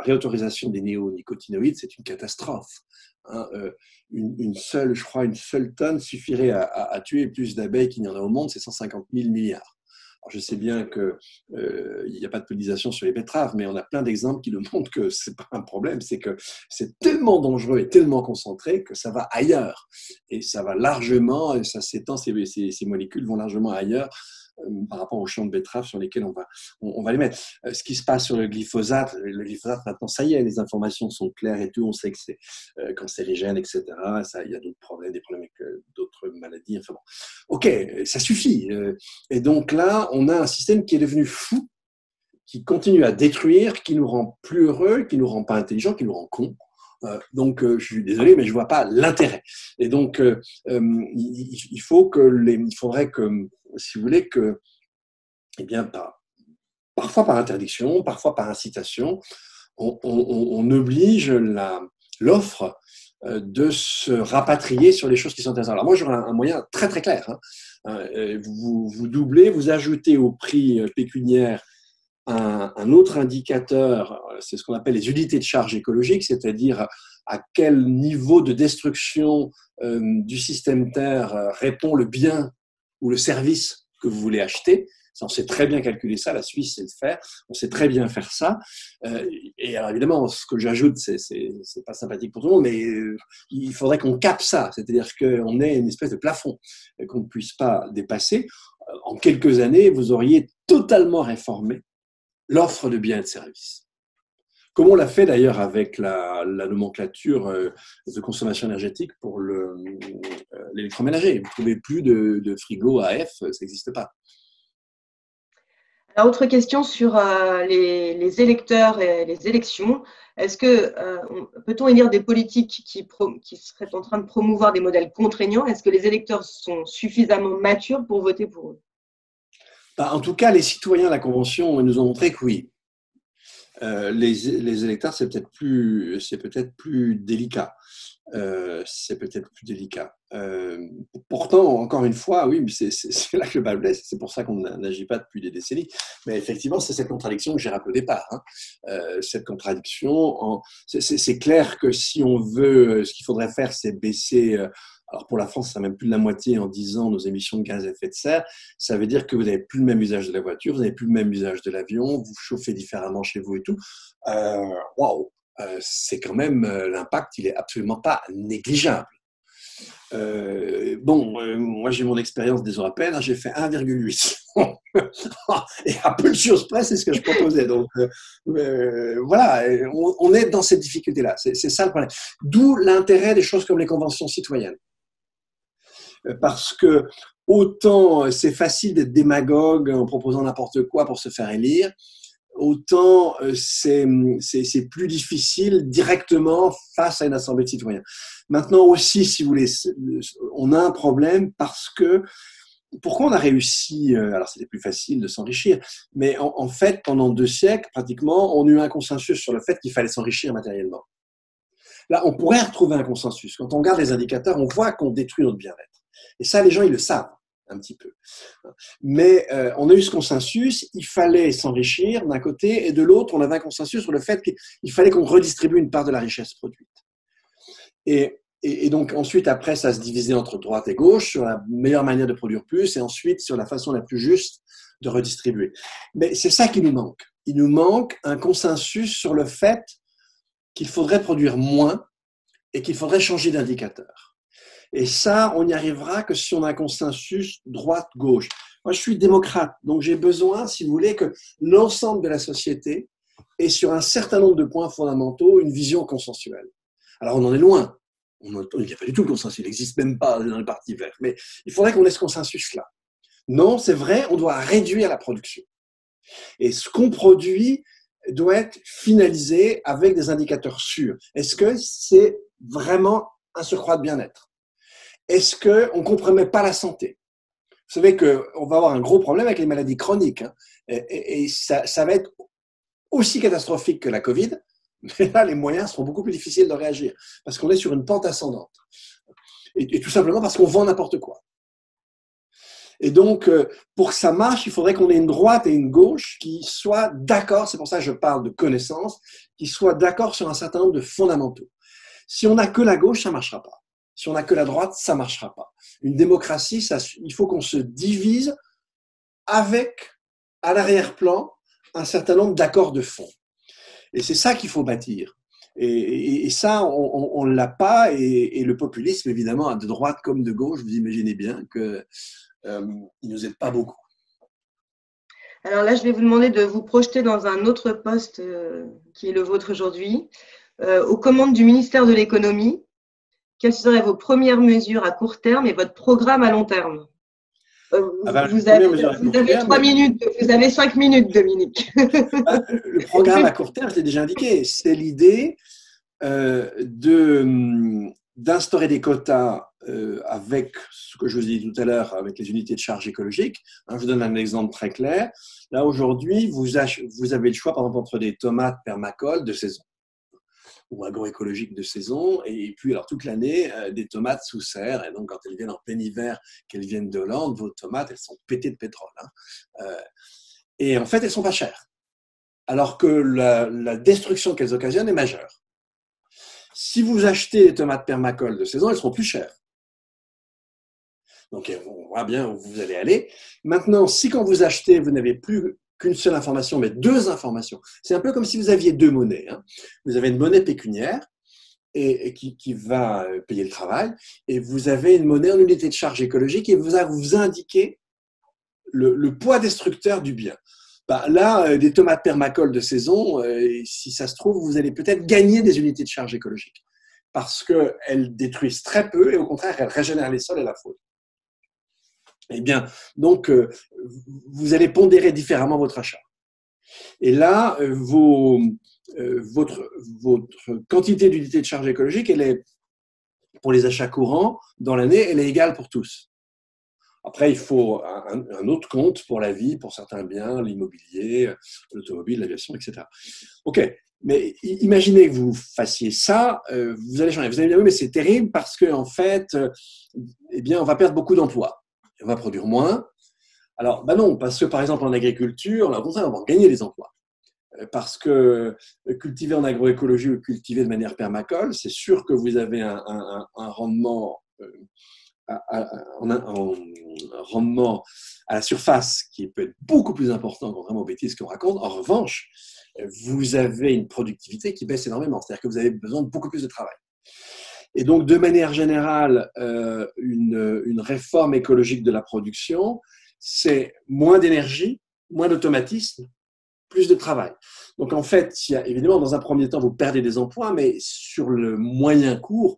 réautorisation des néonicotinoïdes, c'est une catastrophe. Une seule tonne suffirait à tuer plus d'abeilles qu'il n'y en a au monde, c'est 150 000 milliards. Alors je sais bien qu'il n'y a pas de pollinisation sur les betteraves, mais on a plein d'exemples qui nous montrent que ce n'est pas un problème, c'est que c'est tellement dangereux et tellement concentré que ça va ailleurs. Et ça va largement, ça s'étend, ces molécules vont largement ailleurs par rapport aux champs de betteraves sur lesquels on va les mettre. Ce qui se passe sur le glyphosate maintenant, ça y est, les informations sont claires et tout, on sait que c'est cancérigène, etc. Il y a d'autres problèmes, des problèmes avec d'autres maladies. Enfin bon. Ok, ça suffit. Et donc là, on a un système qui est devenu fou, qui continue à détruire, qui nous rend plus heureux, qui nous rend pas intelligents, qui nous rend cons. Donc, je suis désolé, mais je vois pas l'intérêt. Et donc, il faudrait que, si vous voulez, que, eh bien, parfois par interdiction, parfois par incitation, on oblige l'offre de se rapatrier sur les choses qui sont intéressantes. Alors moi, j'aurais un moyen très très clair. Vous doublez, vous ajoutez au prix pécuniaire un autre indicateur, c'est ce qu'on appelle les unités de charge écologique, c'est-à-dire à quel niveau de destruction du système Terre répond le bien ou le service que vous voulez acheter. Ça, on sait très bien calculer ça, la Suisse sait le faire, on sait très bien faire ça. Et alors évidemment, ce que j'ajoute, c'est pas sympathique pour tout le monde, mais il faudrait qu'on capte ça, c'est-à-dire qu'on ait une espèce de plafond qu'on ne puisse pas dépasser. En quelques années, vous auriez totalement réformé l'offre de biens et de services. Comme on l'a fait d'ailleurs avec la nomenclature de consommation énergétique pour l'électroménager. Vous ne trouvez plus de frigo AF, ça n'existe pas. Alors, autre question sur les électeurs et les élections. Est-ce que peut-on élire des politiques qui seraient en train de promouvoir des modèles contraignants? Est-ce que les électeurs sont suffisamment matures pour voter pour eux? En tout cas, les citoyens de la Convention nous ont montré que oui. Les électeurs, c'est peut-être plus délicat. Pourtant, encore une fois, oui, c'est là que le bas blesse. C'est pour ça qu'on n'agit pas depuis des décennies. Mais effectivement, c'est cette contradiction que j'ai rappelée au départ. Cette contradiction, c'est clair que si on veut, ce qu'il faudrait faire, c'est baisser. Alors pour la France, ça même plus de la moitié en 10 ans nos émissions de gaz à effet de serre. Ça veut dire que vous n'avez plus le même usage de la voiture, vous n'avez plus le même usage de l'avion, vous chauffez différemment chez vous et tout. Waouh, c'est quand même l'impact, il est absolument pas négligeable. Moi j'ai mon expérience des Européennes, j'ai fait 1,8. Et à peu de choses près, c'est ce que je proposais. Donc voilà, on est dans cette difficulté-là. C'est ça le problème. D'où l'intérêt des choses comme les conventions citoyennes. Parce que autant c'est facile d'être démagogue en proposant n'importe quoi pour se faire élire, autant c'est plus difficile directement face à une assemblée de citoyens. Maintenant aussi, si vous voulez, on a un problème parce que pourquoi on a réussi, alors c'était plus facile de s'enrichir, mais en fait, pendant 2 siècles, pratiquement, on a eu un consensus sur le fait qu'il fallait s'enrichir matériellement. Là, on pourrait retrouver un consensus. Quand on regarde les indicateurs, on voit qu'on détruit notre bien-être. Et ça, les gens, ils le savent un petit peu. Mais on a eu ce consensus, il fallait s'enrichir d'un côté, et de l'autre, on avait un consensus sur le fait qu'il fallait qu'on redistribue une part de la richesse produite. Et donc ensuite, après, ça se divisait entre droite et gauche sur la meilleure manière de produire plus, et ensuite sur la façon la plus juste de redistribuer. Mais c'est ça qui nous manque. Il nous manque un consensus sur le fait qu'il faudrait produire moins et qu'il faudrait changer d'indicateur. Et ça, on n'y arrivera que si on a un consensus droite-gauche. Moi, je suis démocrate, donc j'ai besoin, si vous voulez, que l'ensemble de la société ait sur un certain nombre de points fondamentaux une vision consensuelle. Alors, on en est loin. Il n'y a pas du tout de consensus, il n'existe même pas dans le Parti vert. Mais il faudrait qu'on ait ce consensus-là. Non, c'est vrai, on doit réduire la production. Et ce qu'on produit doit être finalisé avec des indicateurs sûrs. Est-ce que c'est vraiment un surcroît de bien-être? Est-ce qu'on ne compromet pas la santé? Vous savez qu'on va avoir un gros problème avec les maladies chroniques. Et ça va être aussi catastrophique que la Covid. Mais là, les moyens seront beaucoup plus difficiles de réagir parce qu'on est sur une pente ascendante. Et tout simplement parce qu'on vend n'importe quoi. Et donc, pour que ça marche, il faudrait qu'on ait une droite et une gauche qui soient d'accord, c'est pour ça que je parle de connaissances, qui soient d'accord sur un certain nombre de fondamentaux. Si on n'a que la gauche, ça ne marchera pas. Si on n'a que la droite, ça ne marchera pas. Une démocratie, il faut qu'on se divise avec, à l'arrière-plan, un certain nombre d'accords de fond. Et c'est ça qu'il faut bâtir. Et ça, on ne l'a pas. Et le populisme, évidemment, de droite comme de gauche, vous imaginez bien qu'il ne nous aide pas beaucoup. Alors là, je vais vous demander de vous projeter dans un autre poste qui est le vôtre aujourd'hui, aux commandes du ministère de l'économie. Quelles seraient vos premières mesures à court terme et votre programme à long terme? Vous avez 3 minutes, vous avez 5 minutes, Dominique. Le programme à court terme, je l'ai déjà indiqué, c'est l'idée d'instaurer des quotas avec ce que je vous ai dit tout à l'heure, avec les unités de charge écologique. Je vous donne un exemple très clair. Là, aujourd'hui, vous avez le choix, par exemple, entre des tomates permacoles de saison ou agroécologiques de saison, et puis alors toute l'année, des tomates sous serre. Et donc, quand elles viennent en plein hiver, qu'elles viennent de Hollande, vos tomates, elles sont pétées de pétrole. Et en fait, elles ne sont pas chères, alors que la destruction qu'elles occasionnent est majeure. Si vous achetez des tomates permacoles de saison, elles seront plus chères. Donc, on voit bien où vous allez aller. Maintenant, si quand vous achetez, vous n'avez plus qu'une seule information, mais deux informations, c'est un peu comme si vous aviez deux monnaies. Hein. Vous avez une monnaie pécuniaire et qui va payer le travail, et vous avez une monnaie en unité de charge écologique et vous indiquer le poids destructeur du bien. Bah, là, des tomates permacoles de saison, si ça se trouve, vous allez peut-être gagner des unités de charge écologique parce qu'elles détruisent très peu et au contraire, elles régénèrent les sols et la faune. Eh bien, donc, vous allez pondérer différemment votre achat. Et là, votre quantité d'unités de charge écologique, elle est, pour les achats courants dans l'année, elle est égale pour tous. Après, il faut un autre compte pour la vie, pour certains biens, l'immobilier, l'automobile, l'aviation, etc. OK, mais imaginez que vous fassiez ça, vous allez changer. Vous allez me dire, oui, mais c'est terrible parce qu'en fait, eh bien, on va perdre beaucoup d'emplois. On va produire moins. Alors, ben non, parce que par exemple, en agriculture, au contraire, on va gagner des emplois. Parce que cultiver en agroécologie ou cultiver de manière permacole, c'est sûr que vous avez un rendement en rendement à la surface qui peut être beaucoup plus important, contrairement aux bêtises qu'on raconte. En revanche, vous avez une productivité qui baisse énormément, c'est-à-dire que vous avez besoin de beaucoup plus de travail. Et donc, de manière générale, une réforme écologique de la production, c'est moins d'énergie, moins d'automatisme, plus de travail. Donc, en fait, évidemment, dans un premier temps, vous perdez des emplois, mais sur le moyen court,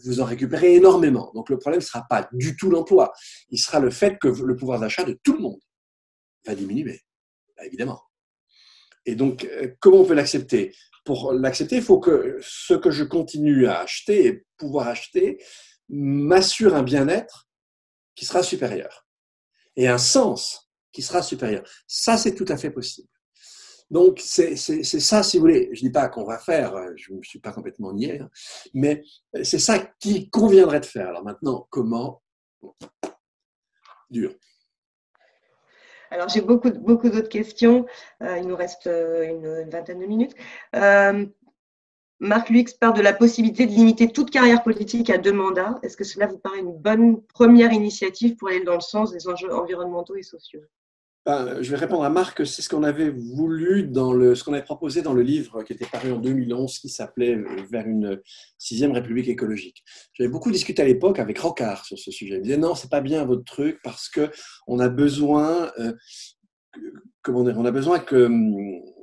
vous en récupérez énormément. Donc, le problème ne sera pas du tout l'emploi. Il sera le fait que le pouvoir d'achat de tout le monde va diminuer, évidemment. Et donc, comment on peut l'accepter ? Pour l'accepter, il faut que ce que je continue à acheter et pouvoir acheter m'assure un bien-être qui sera supérieur et un sens qui sera supérieur. Ça, c'est tout à fait possible. Donc, c'est ça, si vous voulez. Je ne dis pas qu'on va faire, je ne suis pas complètement niais, mais c'est ça qu'il conviendrait de faire. Alors maintenant, comment ? Dur. Alors, j'ai beaucoup d'autres questions. Il nous reste une vingtaine de minutes. Marc Luix parle de la possibilité de limiter toute carrière politique à 2 mandats. Est-ce que cela vous paraît une bonne première initiative pour aller dans le sens des enjeux environnementaux et sociaux ? Je vais répondre à Marc, c'est ce qu'on avait voulu ce qu'on avait proposé dans le livre qui était paru en 2011 qui s'appelait Vers une 6e République écologique. J'avais beaucoup discuté à l'époque avec Rocard sur ce sujet. Il me disait non, c'est pas bien votre truc parce que on a besoin, on a besoin que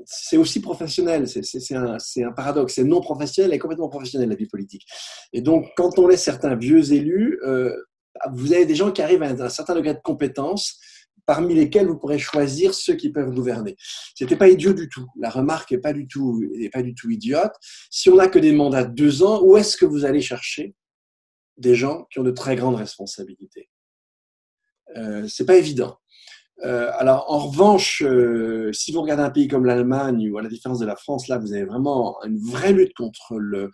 c'est aussi professionnel, c'est un paradoxe, c'est non professionnel et complètement professionnel la vie politique. Et donc quand on laisse certains vieux élus, vous avez des gens qui arrivent à un certain degré de compétence parmi lesquels vous pourrez choisir ceux qui peuvent gouverner. C'était pas idiot du tout. La remarque n'est pas du tout idiote. Si on n'a que des mandats de 2 ans, où est-ce que vous allez chercher des gens qui ont de très grandes responsabilités ? C'est pas évident. Alors, en revanche, si vous regardez un pays comme l'Allemagne ou à la différence de la France, là, vous avez vraiment une vraie lutte contre le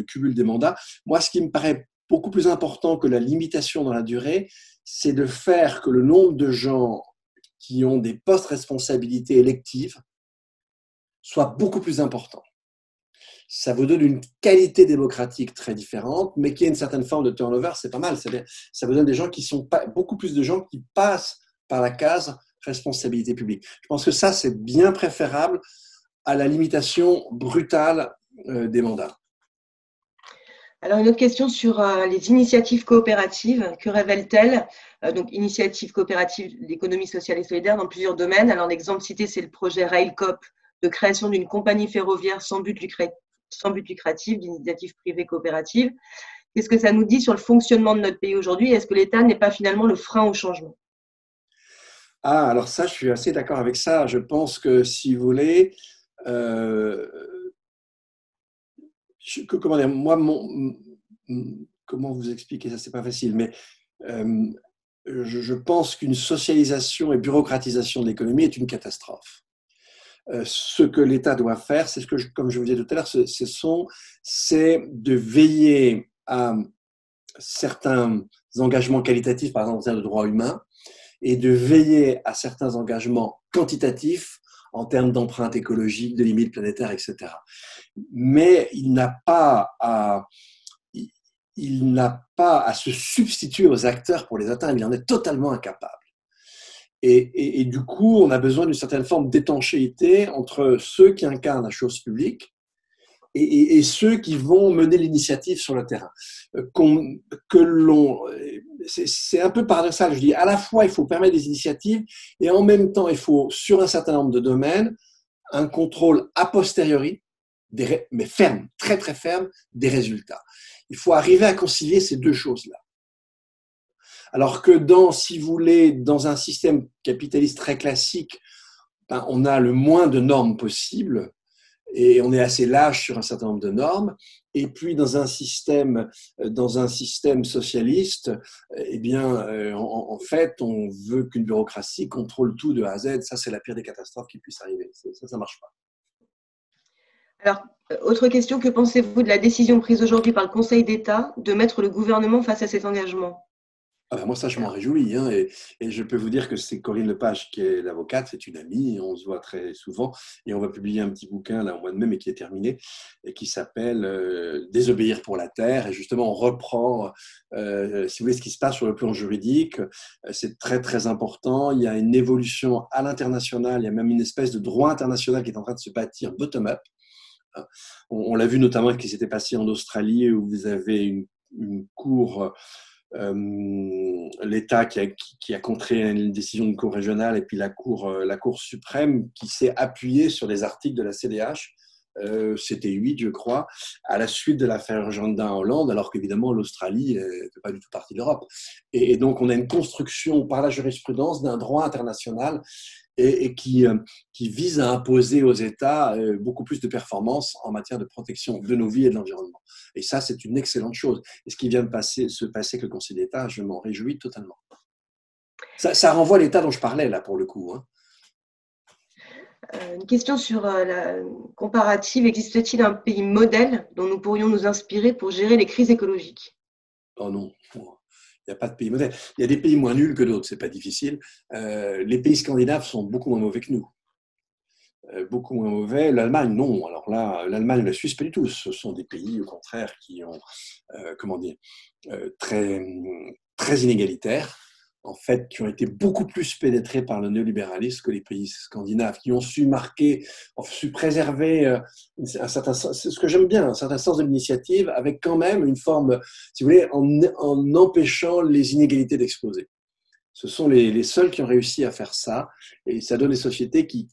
cumul des mandats. Moi, ce qui me paraît beaucoup plus important que la limitation dans la durée, c'est de faire que le nombre de gens qui ont des postes responsabilités électives soit beaucoup plus important. Ça vous donne une qualité démocratique très différente, mais qui a une certaine forme de turnover, c'est pas mal. Ça vous donne des gens qui sont beaucoup plus de gens qui passent par la case responsabilité publique. Je pense que ça, c'est bien préférable à la limitation brutale des mandats. Alors, une autre question sur les initiatives coopératives. Que révèlent-elles ? Donc, initiatives coopératives d'économie sociale et solidaire dans plusieurs domaines. Alors, l'exemple cité, c'est le projet RailCoop de création d'une compagnie ferroviaire sans but lucratif, d'initiative privée coopérative. Qu'est-ce que ça nous dit sur le fonctionnement de notre pays aujourd'hui ? Est-ce que l'État n'est pas finalement le frein au changement ? Alors ça, je suis assez d'accord avec ça. Je pense que, si vous voulez, comment dire, moi, comment vous expliquer ça, c'est pas facile, mais je pense qu'une socialisation et bureaucratisation de l'économie est une catastrophe. Ce que l'État doit faire, c'est comme je vous disais tout à l'heure, c'est de veiller à certains engagements qualitatifs, par exemple en termes de droits humains, et de veiller à certains engagements quantitatifs en termes d'empreinte écologique, de limites planétaires, etc. Mais il n'a pas à il n'a pas à se substituer aux acteurs pour les atteindre, il en est totalement incapable. Et du coup, on a besoin d'une certaine forme d'étanchéité entre ceux qui incarnent la chose publique et ceux qui vont mener l'initiative sur le terrain. C'est un peu paradoxal, je dis, à la fois il faut permettre des initiatives et en même temps il faut, sur un certain nombre de domaines, un contrôle a posteriori, mais ferme, très très ferme, des résultats. Il faut arriver à concilier ces deux choses-là. Alors que si vous voulez, dans un système capitaliste très classique, on a le moins de normes possible et on est assez lâche sur un certain nombre de normes. Et puis dans un système socialiste, eh bien, en fait, on veut qu'une bureaucratie contrôle tout de A à Z. Ça, c'est la pire des catastrophes qui puisse arriver. Ça marche pas. Alors, autre question, que pensez-vous de la décision prise aujourd'hui par le Conseil d'État de mettre le gouvernement face à cet engagement? Moi, ça, je m'en réjouis. Et je peux vous dire que c'est Corinne Lepage qui est l'avocate, c'est une amie, on se voit très souvent. Et on va publier un petit bouquin là, au mois de mai, mais qui est terminé, et qui s'appelle Désobéir pour la terre. Et justement, on reprend, si vous voulez, ce qui se passe sur le plan juridique. C'est très, très important. Il y a une évolution à l'international. Il y a même une espèce de droit international qui est en train de se bâtir bottom-up. On l'a vu notamment avec ce qui s'était passé en Australie, où vous avez une cour... l'État qui a contré une décision de cour régionale et puis la cour suprême qui s'est appuyée sur les articles de la CDH, c'était 8 je crois, à la suite de l'affaire Jourdain en Hollande, alors qu'évidemment l'Australie ne fait pas du tout partie de l'Europe. Et donc on a une construction par la jurisprudence d'un droit international et qui vise à imposer aux États beaucoup plus de performances en matière de protection de nos vies et de l'environnement. Et ça, c'est une excellente chose. Et ce qui vient de se passer avec le Conseil d'État, je m'en réjouis totalement. Ça renvoie à l'État dont je parlais, là, pour le coup. Une question sur la comparative. Existe-t-il un pays modèle dont nous pourrions nous inspirer pour gérer les crises écologiques? Oh non, il n'y a pas de pays modèle. Il y a des pays moins nuls que d'autres, c'est pas difficile. Les pays scandinaves sont beaucoup moins mauvais que nous. Beaucoup moins mauvais. L'Allemagne, non. Alors là, l'Allemagne et la Suisse, pas du tout. Ce sont des pays, au contraire, qui ont, très, très inégalitaires, en fait, qui ont été beaucoup plus pénétrés par le néolibéralisme que les pays scandinaves, qui ont su marquer, ont su préserver un certain sens, c'est ce que j'aime bien, un certain sens de l'initiative, avec quand même une forme, si vous voulez, en empêchant les inégalités d'exploser. Ce sont les seuls qui ont réussi à faire ça, et ça donne des sociétés qui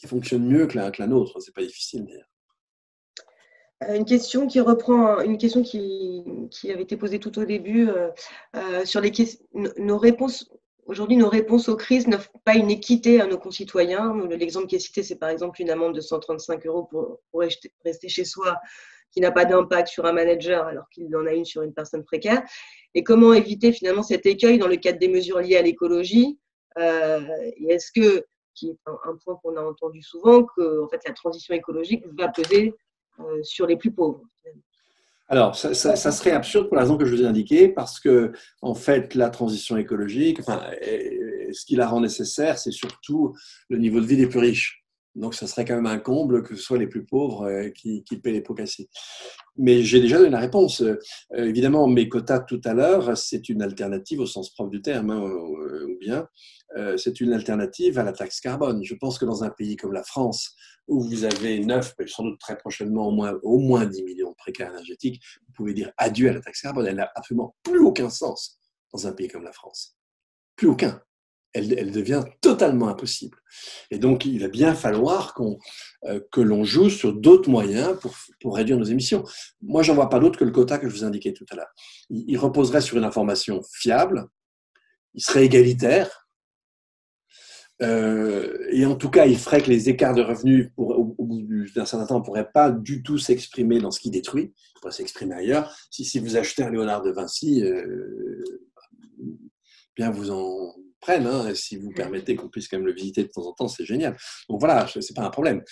fonctionnent mieux que la nôtre. C'est pas difficile d'ailleurs. Une question qui reprend une question qui avait été posée tout au début sur nos réponses. Aujourd'hui, nos réponses aux crises n'offrent pas une équité à nos concitoyens. L'exemple qui est cité, c'est par exemple une amende de 135 € pour rester chez soi, qui n'a pas d'impact sur un manager alors qu'il en a une sur une personne précaire. Et comment éviter finalement cet écueil dans le cadre des mesures liées à l'écologie? Et est-ce que, qui est un point qu'on a entendu souvent, que en fait, la transition écologique va peser sur les plus pauvres? Alors, ça serait absurde pour la raison que je vous ai indiquée, parce que, en fait, la transition écologique, ce qui la rend nécessaire, c'est surtout le niveau de vie des plus riches. Donc, ça serait quand même un comble que ce soit les plus pauvres qui paient les pots cassés. Mais j'ai déjà donné la réponse. Évidemment, mes quotas tout à l'heure, c'est une alternative au sens propre du terme, ou bien c'est une alternative à la taxe carbone. Je pense que dans un pays comme la France, où vous avez 9, sans doute très prochainement au moins 10 millions de précaires énergétiques, vous pouvez dire adieu à la taxe carbone. Elle n'a absolument plus aucun sens dans un pays comme la France. Plus aucun. Elle devient totalement impossible. Et donc, il va bien falloir que l'on joue sur d'autres moyens pour réduire nos émissions. Moi, j'en vois pas d'autre que le quota que je vous indiquais tout à l'heure. Il reposerait sur une information fiable, il serait égalitaire, et en tout cas, il ferait que les écarts de revenus, au bout d'un certain temps, ne pourraient pas du tout s'exprimer dans ce qui détruit, ils pourraient s'exprimer ailleurs. Si vous achetez un Léonard de Vinci, bien vous en prennent, si vous permettez qu'on puisse quand même le visiter de temps en temps, c'est génial. Donc voilà, c'est pas un problème.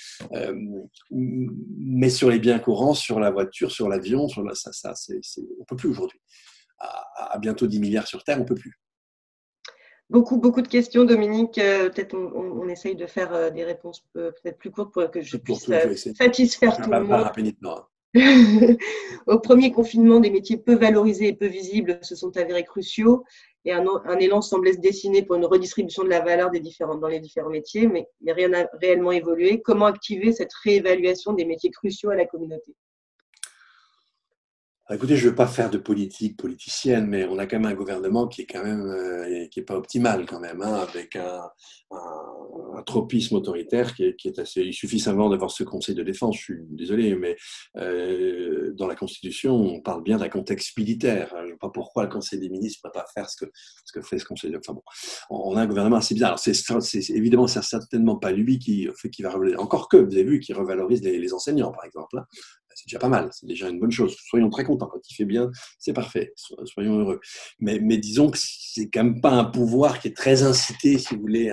Mais sur les biens courants, sur la voiture, sur l'avion, on ne peut plus aujourd'hui. À bientôt 10 milliards sur Terre, on ne peut plus. Beaucoup de questions, Dominique. Peut-être on essaye de faire des réponses peut-être plus courtes pour que je puisse satisfaire tout le monde. Au premier confinement, des métiers peu valorisés et peu visibles se sont avérés cruciaux et un élan semblait se dessiner pour une redistribution de la valeur dans les différents métiers, mais rien n'a réellement évolué. Comment activer cette réévaluation des métiers cruciaux à la communauté? Écoutez, je ne veux pas faire de politique politicienne, mais on a quand même un gouvernement qui est quand même qui est pas optimal quand même, hein, avec un tropisme autoritaire qui est assez. Il suffit simplement d'avoir ce Conseil de défense. Je suis désolé, mais dans la Constitution, on parle bien d'un contexte militaire. Je ne sais pas pourquoi le Conseil des ministres ne peut pas faire ce que fait ce Conseil de. Enfin bon, on a un gouvernement assez bizarre. Alors évidemment, c'est certainement pas lui qui va revaloriser. Encore que vous avez vu qu'il revalorise les enseignants, par exemple. Hein. C'est déjà pas mal, c'est déjà une bonne chose. Soyons très contents. Quand il fait bien, c'est parfait. Soyons heureux. Mais disons que c'est quand même pas un pouvoir qui est très incité, si vous voulez,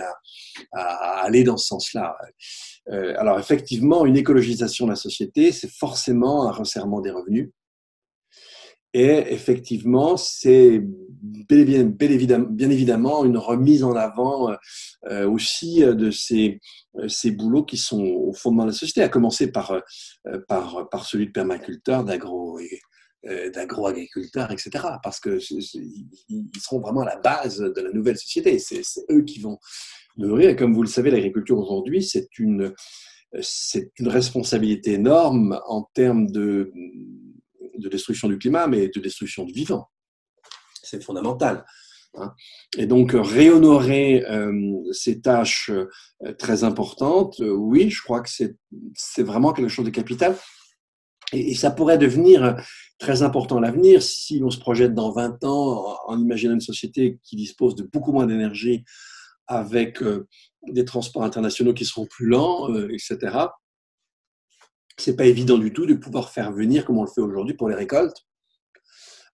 à aller dans ce sens-là. Alors effectivement, une écologisation de la société, c'est forcément un resserrement des revenus. Et effectivement, c'est bien évidemment une remise en avant aussi de ces boulots qui sont au fondement de la société, à commencer par celui de permaculteur, d'agroagriculteurs, etc. Parce que ils seront vraiment à la base de la nouvelle société. C'est eux qui vont nourrir. Et comme vous le savez, l'agriculture aujourd'hui, c'est une responsabilité énorme en termes de destruction du climat, mais de destruction du vivant. C'est fondamental. Hein. Et donc, réhonorer ces tâches très importantes, oui, je crois que c'est vraiment quelque chose de capital. Et ça pourrait devenir très important à l'avenir si on se projette dans 20 ans en imaginant une société qui dispose de beaucoup moins d'énergie avec des transports internationaux qui seront plus lents, etc. C'est pas évident du tout de pouvoir faire venir, comme on le fait aujourd'hui pour les récoltes,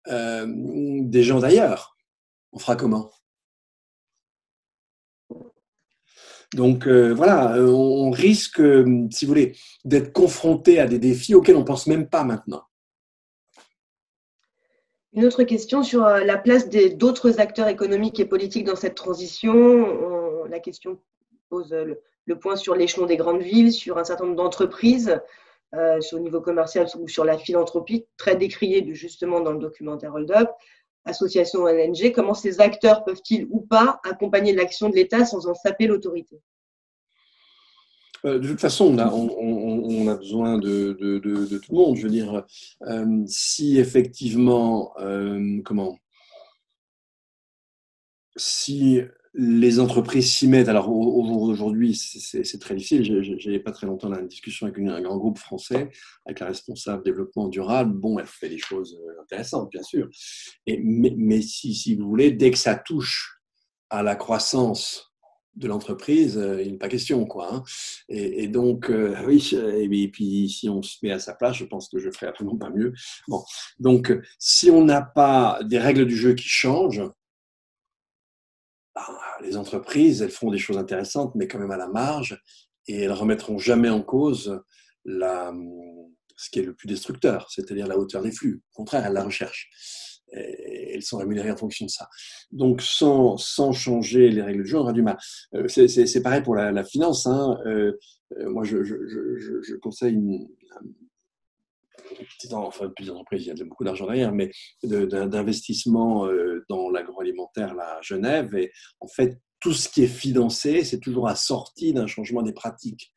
des gens d'ailleurs. On fera comment? Donc voilà, on risque, si vous voulez, d'être confronté à des défis auxquels on pense même pas maintenant. Une autre question sur la place d'autres acteurs économiques et politiques dans cette transition. La question pose le point sur l'échelon des grandes villes, sur un certain nombre d'entreprises, sur le niveau commercial ou sur la philanthropie, très décriée justement dans le documentaire Hold Up, associations ONG. Comment ces acteurs peuvent-ils ou pas accompagner l'action de l'État sans en saper l'autorité? De toute façon, on a besoin de tout le monde. Je veux dire, si effectivement, si les entreprises s'y mettent, alors aujourd'hui c'est très difficile, j'ai pas très longtemps là, une discussion avec un grand groupe français, avec la responsable développement durable, bon, elle fait des choses intéressantes bien sûr, mais si vous voulez, dès que ça touche à la croissance de l'entreprise, il n'est pas question, quoi. Hein. Et donc, oui, et puis si on se met à sa place, je pense que je ferai absolument pas mieux. Bon, donc, si on n'a pas des règles du jeu qui changent, les entreprises, elles font des choses intéressantes, mais quand même à la marge, et elles remettront jamais en cause ce qui est le plus destructeur, c'est-à-dire la hauteur des flux. Au contraire, elles la recherchent. Et elles sont rémunérées en fonction de ça. Donc, sans changer les règles du jeu, on aura du mal. C'est pareil pour la finance. Hein. Moi, je conseille plusieurs entreprises, il y a beaucoup d'argent derrière, mais d'investissement dans l'agroalimentaire à Genève. Et en fait, tout ce qui est financé, c'est toujours assorti d'un changement des pratiques.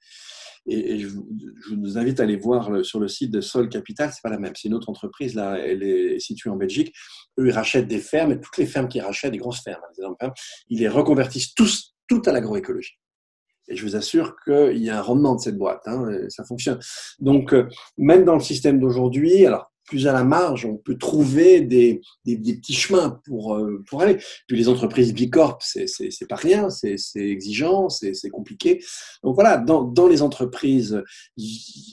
Et je vous invite à aller voir sur le site de Sol Capital, c'est pas la même, c'est une autre entreprise, là, elle est située en Belgique. Eux, ils rachètent des fermes, et toutes les fermes qu'ils rachètent, des grosses fermes, ils les reconvertissent tout à l'agroécologie. Et je vous assure qu'il y a un rendement de cette boîte, hein, ça fonctionne. Donc, même dans le système d'aujourd'hui, alors plus à la marge, on peut trouver des petits chemins pour aller. Puis les entreprises Bicorp, c'est pas rien, c'est exigeant, c'est compliqué. Donc voilà, dans les entreprises,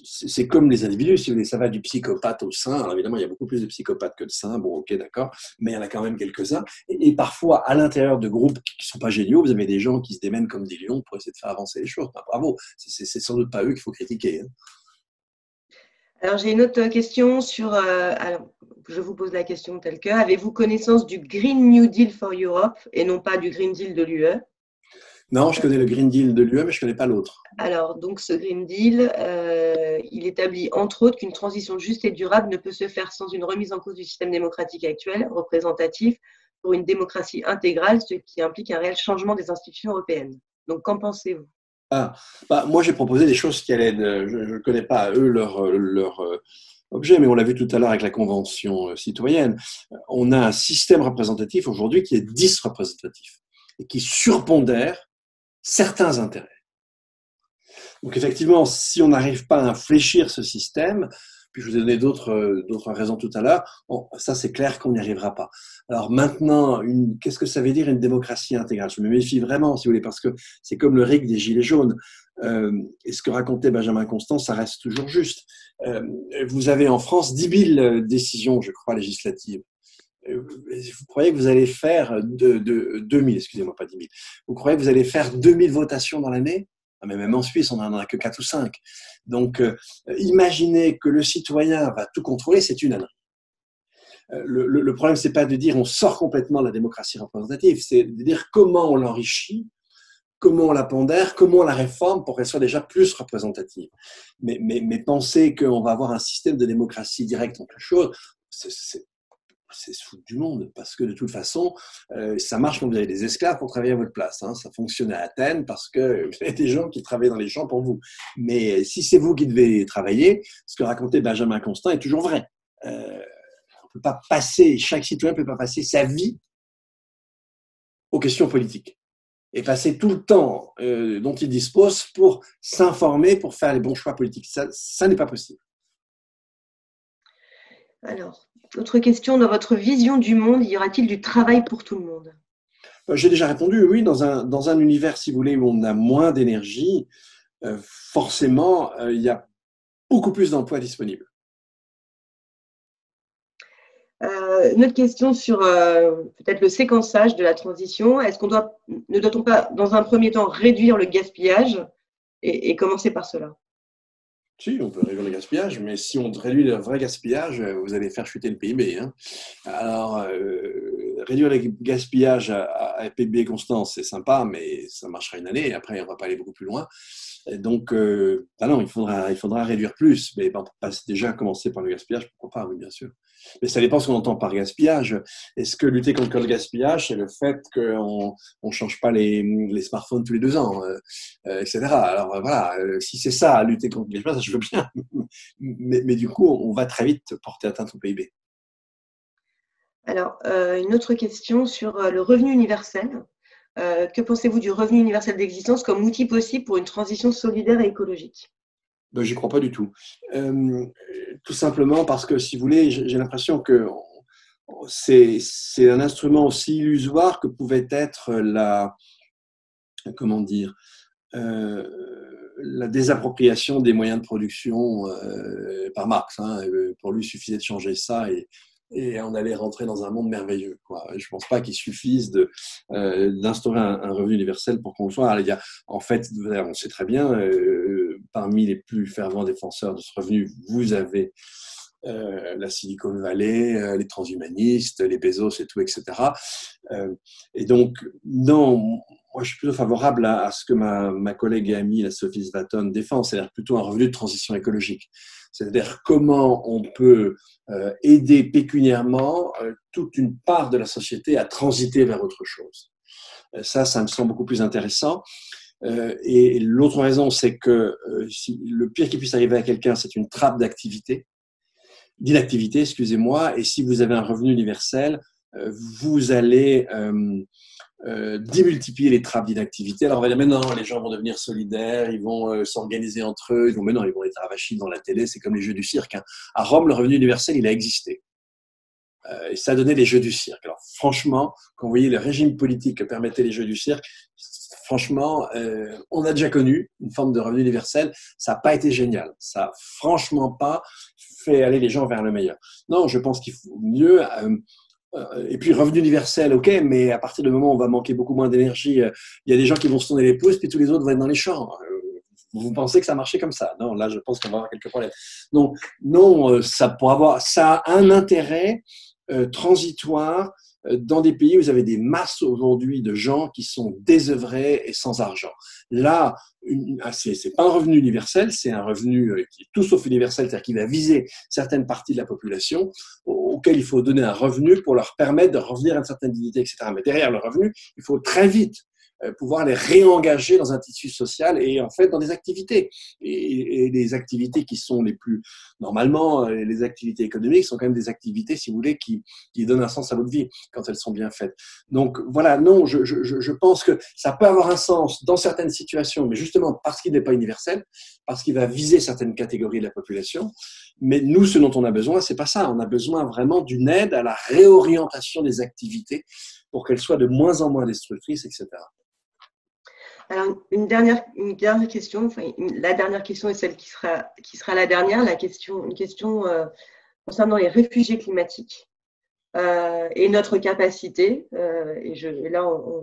c'est comme les individus, si vous voulez, ça va du psychopathe au saint. Alors évidemment, il y a beaucoup plus de psychopathes que de saints, bon ok, d'accord, mais il y en a quand même quelques-uns. Et parfois, à l'intérieur de groupes qui ne sont pas géniaux, vous avez des gens qui se démènent comme des lions pour essayer de faire avancer les choses. Ben, bravo, c'est sans doute pas eux qu'il faut critiquer. Hein. Alors, j'ai une autre question alors, je vous pose la question telle que, avez-vous connaissance du Green New Deal for Europe et non pas du Green Deal de l'UE? Non, je connais le Green Deal de l'UE, mais je ne connais pas l'autre. Alors, donc, ce Green Deal, il établit entre autres qu'une transition juste et durable ne peut se faire sans une remise en cause du système démocratique actuel, représentatif, pour une démocratie intégrale, ce qui implique un réel changement des institutions européennes. Donc, qu'en pensez-vous? Ah, bah, moi, j'ai proposé des choses qui allaient je ne connais pas, eux, leur objet, mais on l'a vu tout à l'heure avec la Convention citoyenne. On a un système représentatif aujourd'hui qui est disreprésentatif et qui surpondère certains intérêts. Donc effectivement, si on n'arrive pas à infléchir ce système, puis je vous ai donné d'autres raisons tout à l'heure, bon, ça c'est clair qu'on n'y arrivera pas. Alors maintenant, qu'est-ce que ça veut dire une démocratie intégrale? Je me méfie vraiment, si vous voulez, parce que c'est comme le RIC des Gilets jaunes. Et ce que racontait Benjamin Constant, ça reste toujours juste. Vous avez en France 10 000 décisions, je crois, législatives. Vous croyez que vous allez faire 2000, excusez-moi, pas 10 000. Vous croyez que vous allez faire 2000 votations dans l'année? Mais même en Suisse, on n'en a que 4 ou 5. Donc, imaginez que le citoyen va tout contrôler, c'est une ânerie. Le problème, c'est pas de dire on sort complètement de la démocratie représentative, c'est de dire comment on l'enrichit, comment on la pondère, comment on la réforme pour qu'elle soit déjà plus représentative. Mais penser qu'on va avoir un système de démocratie directe en toute chose, c'est se foutre du monde, parce que de toute façon, ça marche quand vous avez des esclaves pour travailler à votre place. Hein. Ça fonctionne à Athènes parce que vous avez des gens qui travaillent dans les champs pour vous. Mais si c'est vous qui devez travailler, ce que racontait Benjamin Constant est toujours vrai. On peut pas passer, chaque citoyen ne peut pas passer sa vie aux questions politiques et passer tout le temps dont il dispose pour s'informer, pour faire les bons choix politiques. Ça n'est pas possible. Alors, autre question, dans votre vision du monde, y aura-t-il du travail pour tout le monde? J'ai déjà répondu, oui, dans un univers, si vous voulez, où on a moins d'énergie, forcément, il y a beaucoup plus d'emplois disponibles. Une autre question sur peut-être le séquençage de la transition. Ne doit-on pas, dans un premier temps, réduire le gaspillage et commencer par cela? Si, on peut réduire le gaspillage, mais si on réduit le vrai gaspillage, vous allez faire chuter le PIB. Hein. Alors, réduire le gaspillage à PIB constant, c'est sympa, mais ça marchera une année et après, on ne va pas aller beaucoup plus loin. Et donc, non, il faudra réduire plus, mais on peut déjà commencer par le gaspillage, pourquoi pas, oui, bien sûr. Mais ça dépend ce qu'on entend par gaspillage. Est-ce que lutter contre le gaspillage, c'est le fait qu'on ne change pas les smartphones tous les 2 ans, etc. Alors voilà, si c'est ça, lutter contre le gaspillage, ça je veux bien. Mais du coup, on va très vite porter atteinte au PIB. Alors, une autre question sur le revenu universel. Que pensez-vous du revenu universel d'existence comme outil possible pour une transition solidaire et écologique? Ben, j'y crois pas du tout. Tout simplement parce que, si vous voulez, j'ai l'impression que c'est un instrument aussi illusoire que pouvait être comment dire, la désappropriation des moyens de production par Marx. Hein. Pour lui, il suffisait de changer ça et on allait rentrer dans un monde merveilleux. Quoi. Je ne pense pas qu'il suffise d'instaurer un revenu universel pour qu'on le soit. En fait, on sait très bien, parmi les plus fervents défenseurs de ce revenu, vous avez la Silicon Valley, les transhumanistes, les Bezos et tout, etc. Et donc, non, moi je suis plutôt favorable à ce que ma collègue et amie, la Sophie Svaton, défend, c'est-à-dire plutôt un revenu de transition écologique. C'est-à-dire comment on peut aider pécuniairement toute une part de la société à transiter vers autre chose. Ça me semble beaucoup plus intéressant. Et l'autre raison, c'est que le pire qui puisse arriver à quelqu'un, c'est une trappe d'inactivité, excusez-moi, et si vous avez un revenu universel, vous allez démultiplier les trappes d'inactivité. Alors on va dire, mais non, les gens vont devenir solidaires, ils vont s'organiser entre eux, mais non, ils vont être avachis dans la télé, c'est comme les jeux du cirque. Hein. À Rome, le revenu universel, il a existé. Et ça a donné les jeux du cirque. Alors franchement, quand vous voyez le régime politique que permettaient les jeux du cirque, franchement, on a déjà connu une forme de revenu universel, ça n'a pas été génial. Ça n'a franchement pas fait aller les gens vers le meilleur. Non, je pense qu'il faut mieux... et puis, revenu universel, ok, mais à partir du moment où on va manquer beaucoup moins d'énergie, il y a des gens qui vont se tourner les pouces, puis tous les autres vont être dans les champs. Vous pensez que ça marchait comme ça? Non, là, je pense qu'on va avoir quelques problèmes. Donc, non, ça a un intérêt transitoire dans des pays où vous avez des masses aujourd'hui de gens qui sont désœuvrés et sans argent. Là, c'est pas un revenu universel, c'est un revenu qui est tout sauf universel, c'est-à-dire qui va viser certaines parties de la population auxquelles il faut donner un revenu pour leur permettre de revenir à une certaine dignité, etc. Mais derrière le revenu, il faut très vite pouvoir les réengager dans un tissu social et en fait dans des activités. Et les activités qui sont les plus, normalement, les activités économiques sont quand même des activités, si vous voulez, qui donnent un sens à votre vie quand elles sont bien faites. Donc voilà, non, je pense que ça peut avoir un sens dans certaines situations, mais justement parce qu'il n'est pas universel, parce qu'il va viser certaines catégories de la population. Mais nous, ce dont on a besoin, c'est pas ça. On a besoin vraiment d'une aide à la réorientation des activités pour qu'elles soient de moins en moins destructrices, etc. Alors, une dernière question, la dernière question est celle qui sera la dernière, une question concernant les réfugiés climatiques et notre capacité, et là,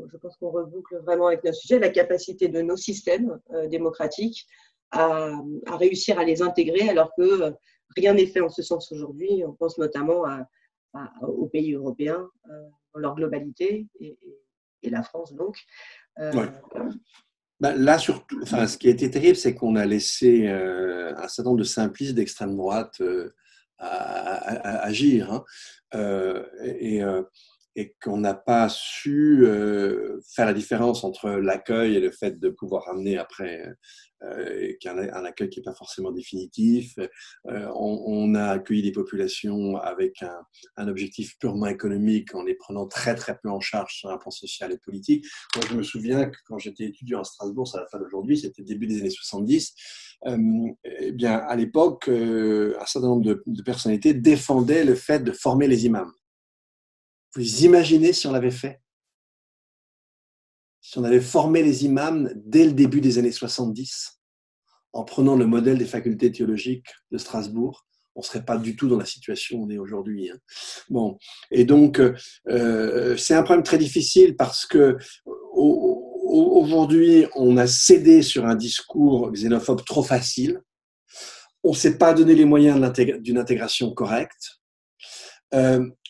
je pense qu'on reboucle vraiment avec notre sujet, la capacité de nos systèmes démocratiques à réussir à les intégrer, alors que rien n'est fait en ce sens aujourd'hui. On pense notamment aux pays européens dans leur globalité et la France donc. Ouais. Ben là, surtout, enfin, ce qui a été terrible, c'est qu'on a laissé un certain nombre de simplistes d'extrême droite agir, hein, et qu'on n'a pas su faire la différence entre l'accueil et le fait de pouvoir ramener après un accueil qui n'est pas forcément définitif. On a accueilli des populations avec un objectif purement économique en les prenant très très peu en charge sur un plan social et politique. Moi, je me souviens que quand j'étais étudiant à Strasbourg, ça va pas d'aujourd'hui, c'était début des années 70, eh bien, à l'époque, un certain nombre de personnalités défendaient le fait de former les imams. Vous imaginez si on l'avait fait? Si on avait formé les imams dès le début des années 70, en prenant le modèle des facultés théologiques de Strasbourg, on ne serait pas du tout dans la situation où on est aujourd'hui. Hein. Bon, et donc, c'est un problème très difficile parce que aujourd'hui, on a cédé sur un discours xénophobe trop facile. On ne s'est pas donné les moyens d'une intégration correcte.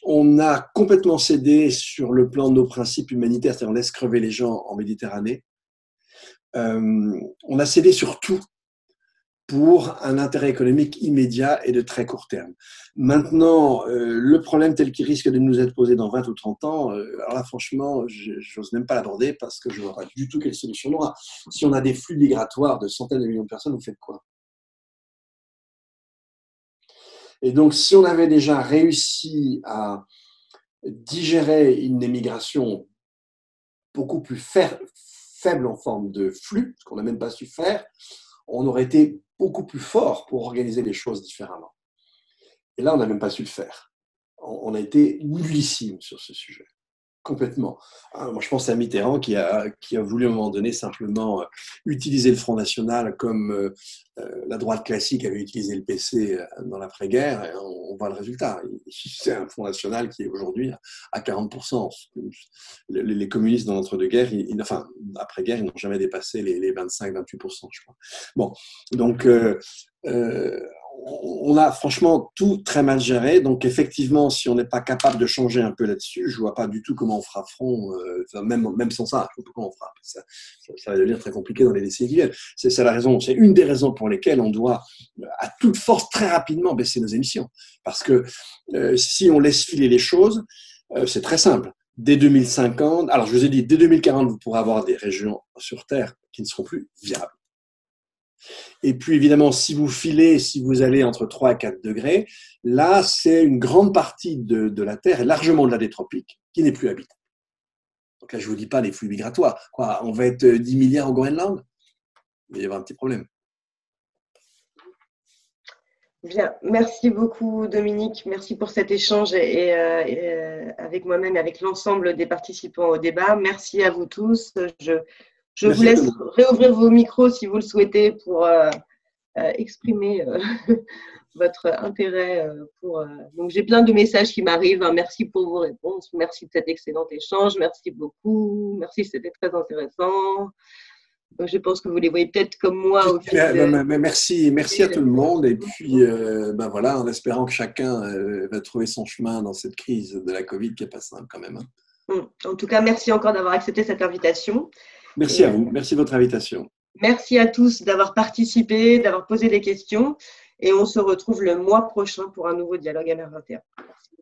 On a complètement cédé sur le plan de nos principes humanitaires, c'est-à-dire on laisse crever les gens en Méditerranée. On a cédé sur tout pour un intérêt économique immédiat et de très court terme. Maintenant, le problème tel qu'il risque de nous être posé dans 20 ou 30 ans, alors là, franchement, j'ose même pas l'aborder parce que je ne vois pas du tout quelle solution on aura. Si on a des flux migratoires de centaines de millions de personnes, vous faites quoi? Et donc, si on avait déjà réussi à digérer une émigration beaucoup plus faible en forme de flux, ce qu'on n'a même pas su faire, on aurait été beaucoup plus fort pour organiser les choses différemment. Et là, on n'a même pas su le faire. On a été nullissime sur ce sujet. Complètement. Moi, je pense à Mitterrand qui a voulu à un moment donné simplement utiliser le Front National comme la droite classique avait utilisé le PC dans l'après-guerre. Et on voit le résultat. C'est un Front National qui est aujourd'hui à 40%. Les communistes dans l'entre-deux-guerres, enfin, après-guerre, ils n'ont jamais dépassé les 25-28%, je crois. Bon, donc on a franchement tout très mal géré. Donc, effectivement, si on n'est pas capable de changer un peu là-dessus, je ne vois pas du tout comment on fera front, même sans ça, je ne vois pas comment on fera. Ça va devenir très compliqué dans les décennies qui viennent. C'est la raison, c'est une des raisons pour lesquelles on doit, à toute force, très rapidement baisser nos émissions. Parce que si on laisse filer les choses, c'est très simple. Dès 2050, alors je vous ai dit, dès 2040, vous pourrez avoir des régions sur Terre qui ne seront plus viables. Et puis, évidemment, si vous allez entre 3 et 4 degrés, là, c'est une grande partie de la Terre, et largement de la détropique, qui n'est plus habitée. Donc là, je ne vous dis pas les flux migratoires. Quoi, on va être 10 milliards au Groenland? Il va y avoir un petit problème. Bien, merci beaucoup Dominique, merci pour cet échange et avec moi-même et avec l'ensemble des participants au débat. Merci à vous tous. Je vous laisse réouvrir vos micros si vous le souhaitez pour exprimer votre intérêt. Donc, j'ai plein de messages qui m'arrivent. Hein. Merci pour vos réponses. Merci de cet excellent échange. Merci beaucoup. Merci, c'était très intéressant. Donc, je pense que vous les voyez peut-être comme moi au fil Merci à tout le monde. Et puis, voilà, en espérant que chacun va trouver son chemin dans cette crise de la Covid qui n'est pas simple quand même. En tout cas, merci encore d'avoir accepté cette invitation. Merci à vous. Merci de votre invitation. Merci à tous d'avoir participé, d'avoir posé des questions. Et on se retrouve le mois prochain pour un nouveau dialogue MR21. Merci.